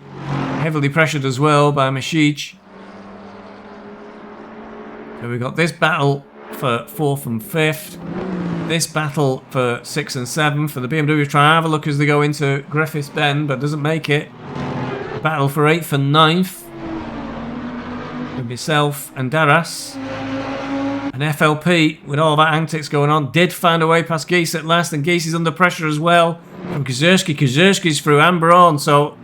heavily pressured as well by Masic. So we've got this battle for 4th and 5th. This battle for 6th and 7th. For the BMW trying to have a look as they go into Griffiths Bend, but doesn't make it. Battle for 8th and 9th. With myself and Darras. And FLP, with all that antics going on, did find a way past Geese at last, and Geese is under pressure as well from Kazurski. Kazurski's through and Braun, so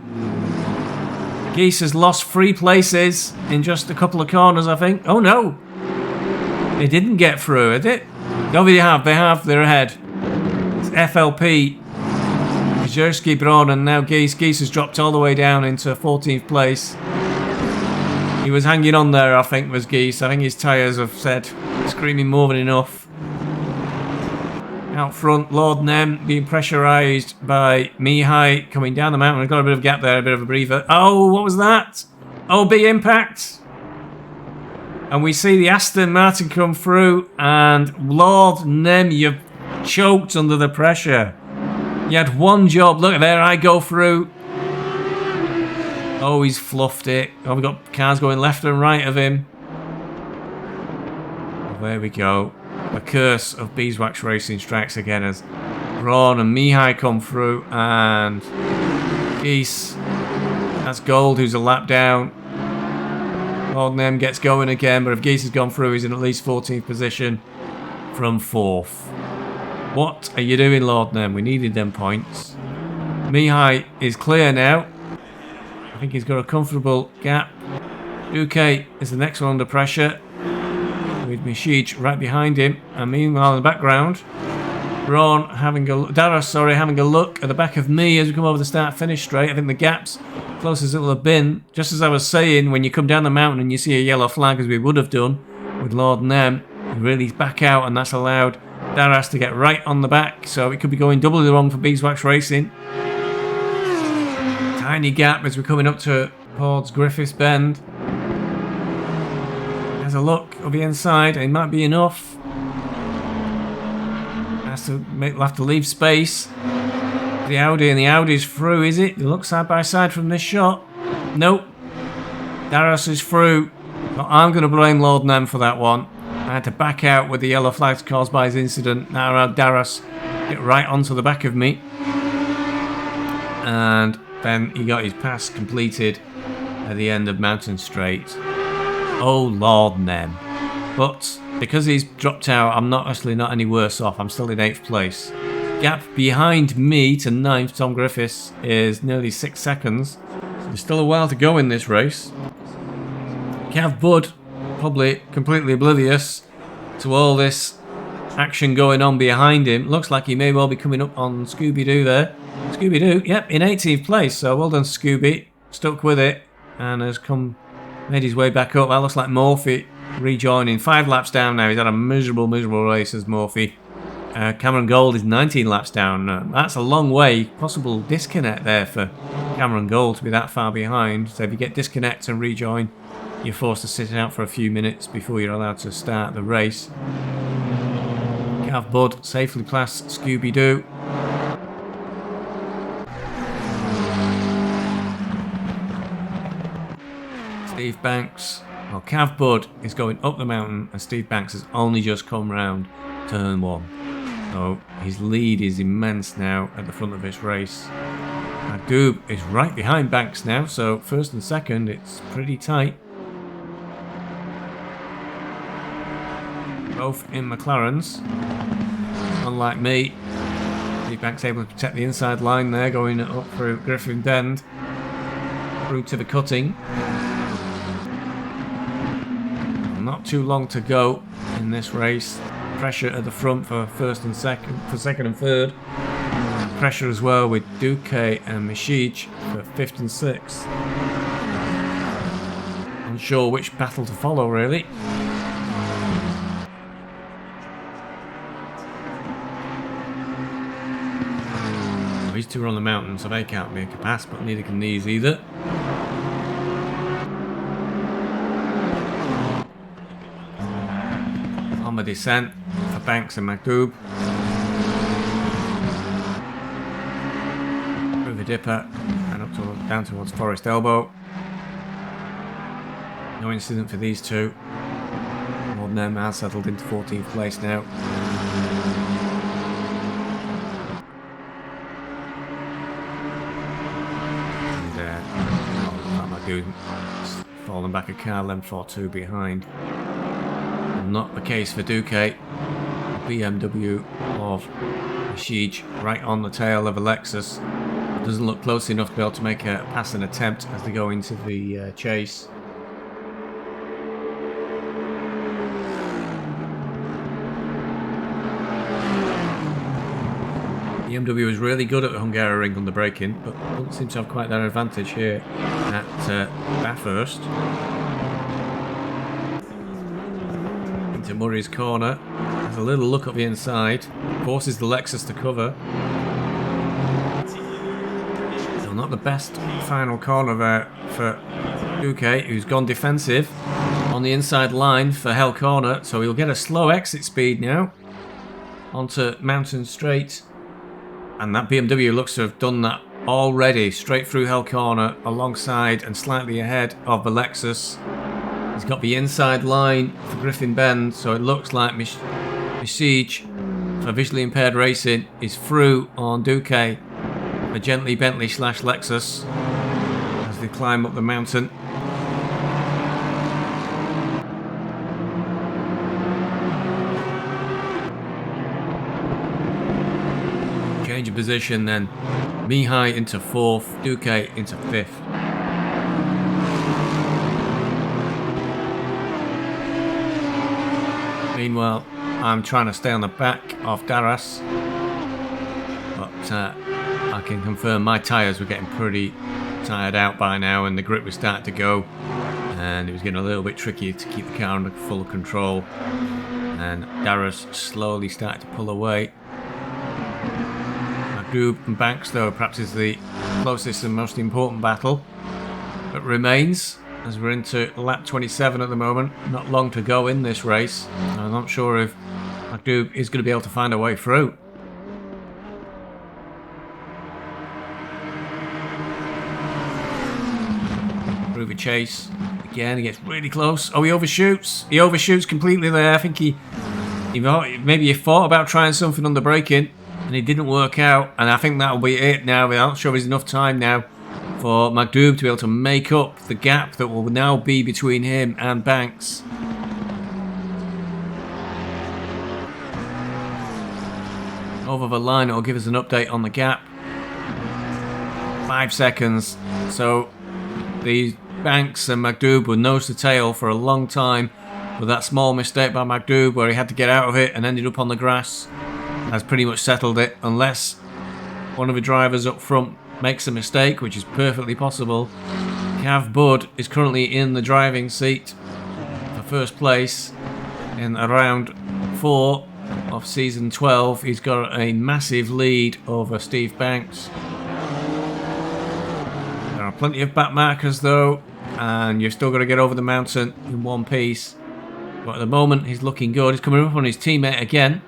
Geese has lost 3 places in just a couple of corners, I think. Oh no! They didn't get through, did it? No, they have, they're ahead. It's FLP, Kazurski, Braun, and now Geese. Geese has dropped all the way down into 14th place. He was hanging on there, I think, was Geese. I think his tyres have said, screaming more than enough. Out front, Lord Nem being pressurised by Mihai coming down the mountain. We've got a bit of a gap there, a bit of a breather. Oh, what was that? OB impact. And we see the Aston Martin come through, and Lord Nem, you've choked under the pressure. You had one job. Look, there I go through. Oh, he's fluffed it. Oh, we've got cars going left and right of him. Oh, there we go. The curse of Beeswax Racing strikes again as Braun and Mihai come through, and Geese. That's Gold, who's a lap down. Lord Nem gets going again, but if Geese has gone through, he's in at least 14th position from 4th. What are you doing, Lord Nem? We needed them points. Mihai is clear now. I think he's got a comfortable gap. Duque is the next one under pressure, with Masic right behind him. And meanwhile, in the background, Braun having a look at the back of me as we come over the start-finish straight. I think the gap's close as it will have been. Just as I was saying, when you come down the mountain and you see a yellow flag, as we would have done with Lord Nem, you really back out, and that's allowed Darras to get right on the back. So it could be going doubly wrong for Beeswax Racing. Tiny gap as we're coming up towards Griffiths Bend. Has a look of the inside, and it might be enough. We'll have to leave space. The Audi, and the Audi's through, is it? They look side by side from this shot. Nope. Darras is through. But I'm going to blame Lord Nem for that one. I had to back out with the yellow flags caused by his incident. Now I had Darras get right onto the back of me. And then he got his pass completed at the end of Mountain Straight. Oh, Lord Nem. But because he's dropped out, I'm not any worse off. I'm still in 8th place. Gap behind me to 9th, Tom Griffiths, is nearly 6 seconds. So there's still a while to go in this race. Cav Bud, probably completely oblivious to all this action going on behind him. Looks like he may well be coming up on Scooby-Doo there. Scooby-Doo, yep, in 18th place. So well done, Scooby. Stuck with it. and has made his way back up. That looks like Murphy rejoining. 5 laps down now. He's had a miserable race as Murphy. Cameron Gold is 19 laps down. That's a long way. Possible disconnect there for Cameron Gold to be that far behind. So if you get disconnect and rejoin, you're forced to sit out for a few minutes before you're allowed to start the race. Cav Bud safely past Scooby-Doo. Steve Banks. Well, Cav Bud is going up the mountain and Steve Banks has only just come round turn 1. So his lead is immense now at the front of this race. Magdoob is right behind Banks now, so first and second it's pretty tight. Both in McLarens. Unlike me, Steve Banks able to protect the inside line there, going up through Griffin Bend through to the cutting. Not too long to go in this race. Pressure at the front for second and third. Pressure as well with Duque and Mishij for 5th and 6th. Unsure which battle to follow really. These two are on the mountain, so they can't make a pass, but neither can these either. On the descent for Banks and Magdoob. Through the dipper and down towards Forest Elbow. No incident for these two. More than them has settled into 14th place now. Falling back a car length or 2 behind. Not the case for Duque. BMW of Mishij right on the tail of a Lexus. Doesn't look close enough to be able to make a passing attempt as they go into the chase. BMW is really good at the Hungaroring on the braking, but doesn't seem to have quite that advantage here at Bathurst. Into Murray's corner. Has a little look at the inside. Forces the Lexus to cover. So not the best final corner there for Duque, who's gone defensive on the inside line for Hell Corner. So he'll get a slow exit speed now onto Mountain Straight. And that BMW looks to have done that already, straight through Hell Corner, alongside and slightly ahead of the Lexus. He's got the inside line for Griffin Bend, so it looks like Mishij for visually impaired racing is through on Duque, a gently Bentley / Lexus, as they climb up the mountain. Change of position then. Mihai into 4th, Duque into 5th. Meanwhile, I'm trying to stay on the back of Daras, but I can confirm my tyres were getting pretty tired out by now and the grip was starting to go and it was getting a little bit tricky to keep the car under full control, and Daras slowly started to pull away. Magdoob and Banks, though, perhaps is the closest and most important battle that remains, as we're into lap 27 at the moment. Not long to go in this race. I'm not sure if Magdoob is going to be able to find a way through. Through the chase. Again, he gets really close. Oh, he overshoots. He overshoots completely there. I think maybe he thought about trying something on the braking and it didn't work out. And I think that'll be it now. I'm not sure there's enough time now for Magdoob to be able to make up the gap that will now be between him and Banks. Over the line, it'll give us an update on the gap. 5 seconds. So these Banks and Magdoob were nose to tail for a long time, but that small mistake by Magdoob where he had to get out of it and ended up on the grass has pretty much settled it, unless one of the drivers up front makes a mistake, which is perfectly possible. Cav Bud is currently in the driving seat for first place in round 4 of season 12. He's got a massive lead over Steve Banks. There are plenty of back markers though, and you've still got to get over the mountain in one piece. But at the moment he's looking good. He's coming up on his teammate again.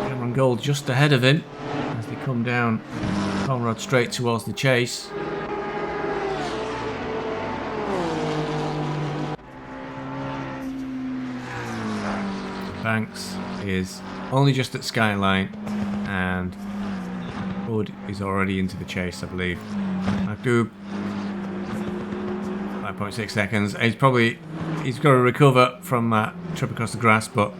Cameron Gold just ahead of him as they come down Conrad straight towards the chase. Banks is only just at Skyline, and Bud is already into the chase, I believe. Magdub, 5.6 seconds. He's got to recover from that trip across the grass, but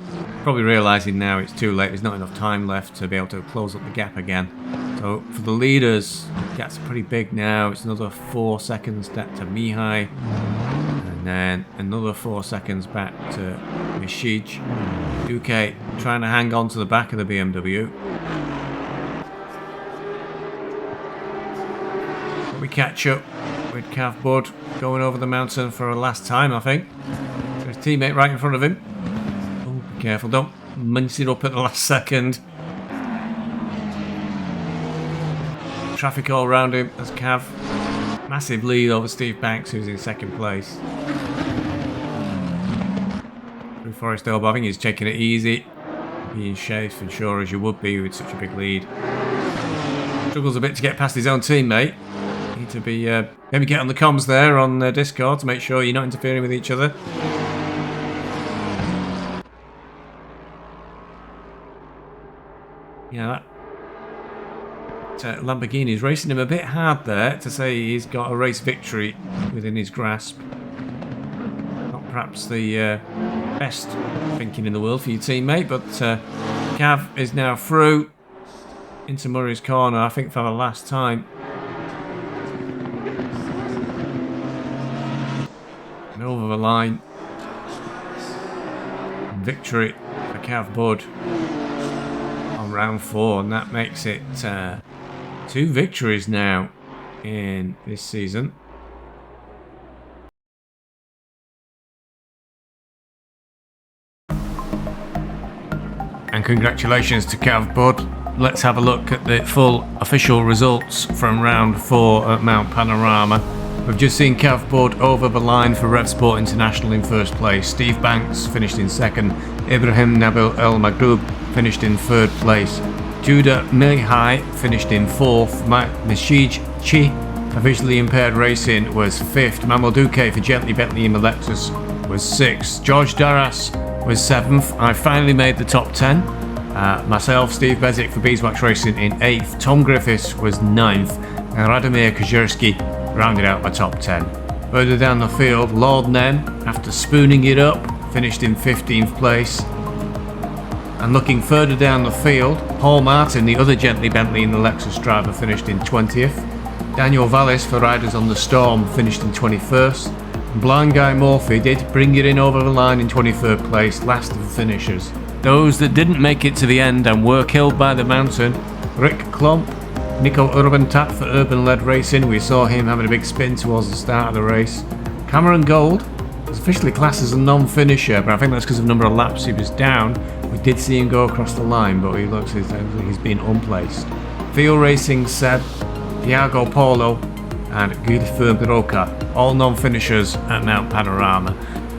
probably realising now it's too late. There's not enough time left to be able to close up the gap again. So for the leaders, the gap's pretty big now. It's another 4 seconds back to Mihai, and then another 4 seconds back to Mishij. Duque trying to hang on to the back of the BMW. We catch up with Cav Bud going over the mountain for a last time, I think. There's his teammate right in front of him. Oh, be careful, don't mince it up at the last second. Traffic all around him as Cav. Massive lead over Steve Banks, who's in second place. Through Forestdale, but I think he's taking it easy. Being safe and sure as you would be with such a big lead. Struggles a bit to get past his own teammate. Need to be maybe get on the comms there on Discord to make sure you're not interfering with each other. Yeah, that Lamborghini is racing him a bit hard there to say he's got a race victory within his grasp. Not perhaps the best thinking in the world for your teammate, but Cav is now through into Murray's corner, I think for the last time. And over the line. Victory for Cav Bud on round 4, and that makes it 2 victories now in this season. And congratulations to Cav Bud. Let's have a look at the full official results from round 4 at Mount Panorama. We've just seen Cav Bud over the line for Rev Sport International in first place. Steve Banks finished in second. Ibrahim Nabil El Maghrub finished in third place. Judah Mihai finished in fourth. Mishij Chi for Visually Impaired Racing was fifth. Mamal Duque for Gently Bentley and Lexus was sixth. George Darras was 7th. I finally made the top 10. Myself, Steve Bezic for Beeswax Racing in 8th. Tom Griffiths was 9th. And Radomir Kajerski rounded out my top 10. Further down the field, Lord Nem, after spooning it up, finished in 15th place. And looking further down the field, Paul Martin, the other Gently Bentley and the Lexus driver, finished in 20th. Daniel Vallis for Riders on the Storm finished in 21st. Blind Guy Murphy did bring it in over the line in 23rd place, last of the finishers. Those that didn't make it to the end and were killed by the mountain: Rick Klomp, Nico Urbantat for Urban Led Racing. We saw him having a big spin towards the start of the race. Cameron Gold was officially classed as a non-finisher, but I think that's because of the number of laps he was down. We did see him go across the line, but he looks as though he's been unplaced. Field Racing Seb, Thiago Polo and Guilherme Roca, all non-finishers at Mount Panorama.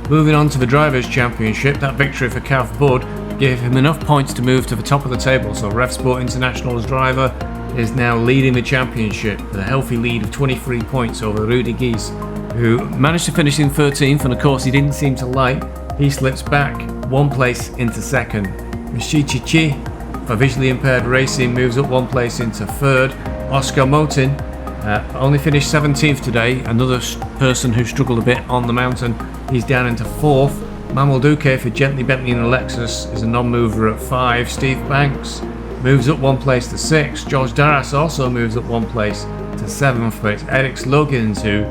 Moving on to the Drivers' Championship, that victory for Cav Bud gave him enough points to move to the top of the table, so Rev Sport International's driver is now leading the championship with a healthy lead of 23 points over Rudy Gies, who managed to finish in 13th, and of course he didn't seem to like. He slips back 1 place into second. Mishichichi for Visually Impaired Racing moves up 1 place into third. Oscar Motin only finished 17th today, another person who struggled a bit on the mountain. He's down into 4th. Mamal Duque for Gently Bentley and Lexus is a non-mover at 5. Steve Banks moves up 1 place to 6. George Darras also moves up 1 place to 7th, but it's Eric Slogans who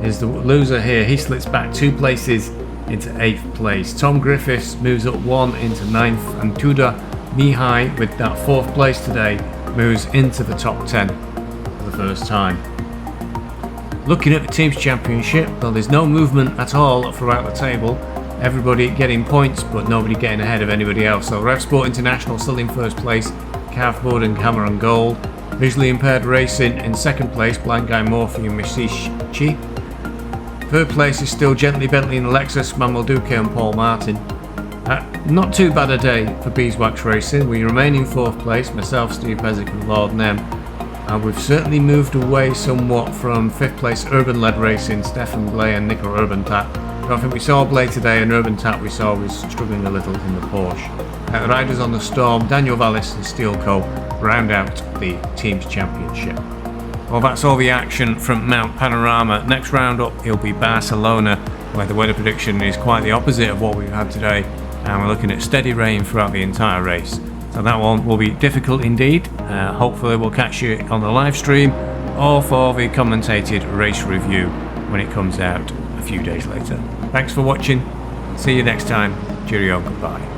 is the loser here. He slips back 2 places into 8th place. Tom Griffiths moves up 1 into 9th, and Tudor Mihai, with that 4th place today, moves into the top 10 for the first time. Looking at the Teams Championship, well, there's no movement at all throughout the table. Everybody getting points, but nobody getting ahead of anybody else. So Rev Sport International still in first place, Cav Bud and Cameron Gold. Visually Impaired Racing in second place, Blind Guy Morphy and Mishichi. Third place is still Gently Bentley and Lexus, Manuel Duque and Paul Martin. Not too bad a day for Beeswax Racing. We remain in fourth place, myself, Steve Bezic and Lord Nem. And we've certainly moved away somewhat from fifth place Urban Led Racing, Stefan Blay and Nicola Urbantat. I don't think we saw Blay today, and Urbantat we saw was struggling a little in the Porsche. Riders on the Storm, Daniel Vallis and Steel Co. round out the Teams Championship. Well, that's all the action from Mount Panorama. Next round up, it'll be Barcelona, where the weather prediction is quite the opposite of what we've had today, and we're looking at steady rain throughout the entire race. So that one will be difficult indeed. Hopefully we'll catch you on the live stream or for the commentated race review when it comes out a few days later. Thanks for watching. See you next time. Cheerio, goodbye.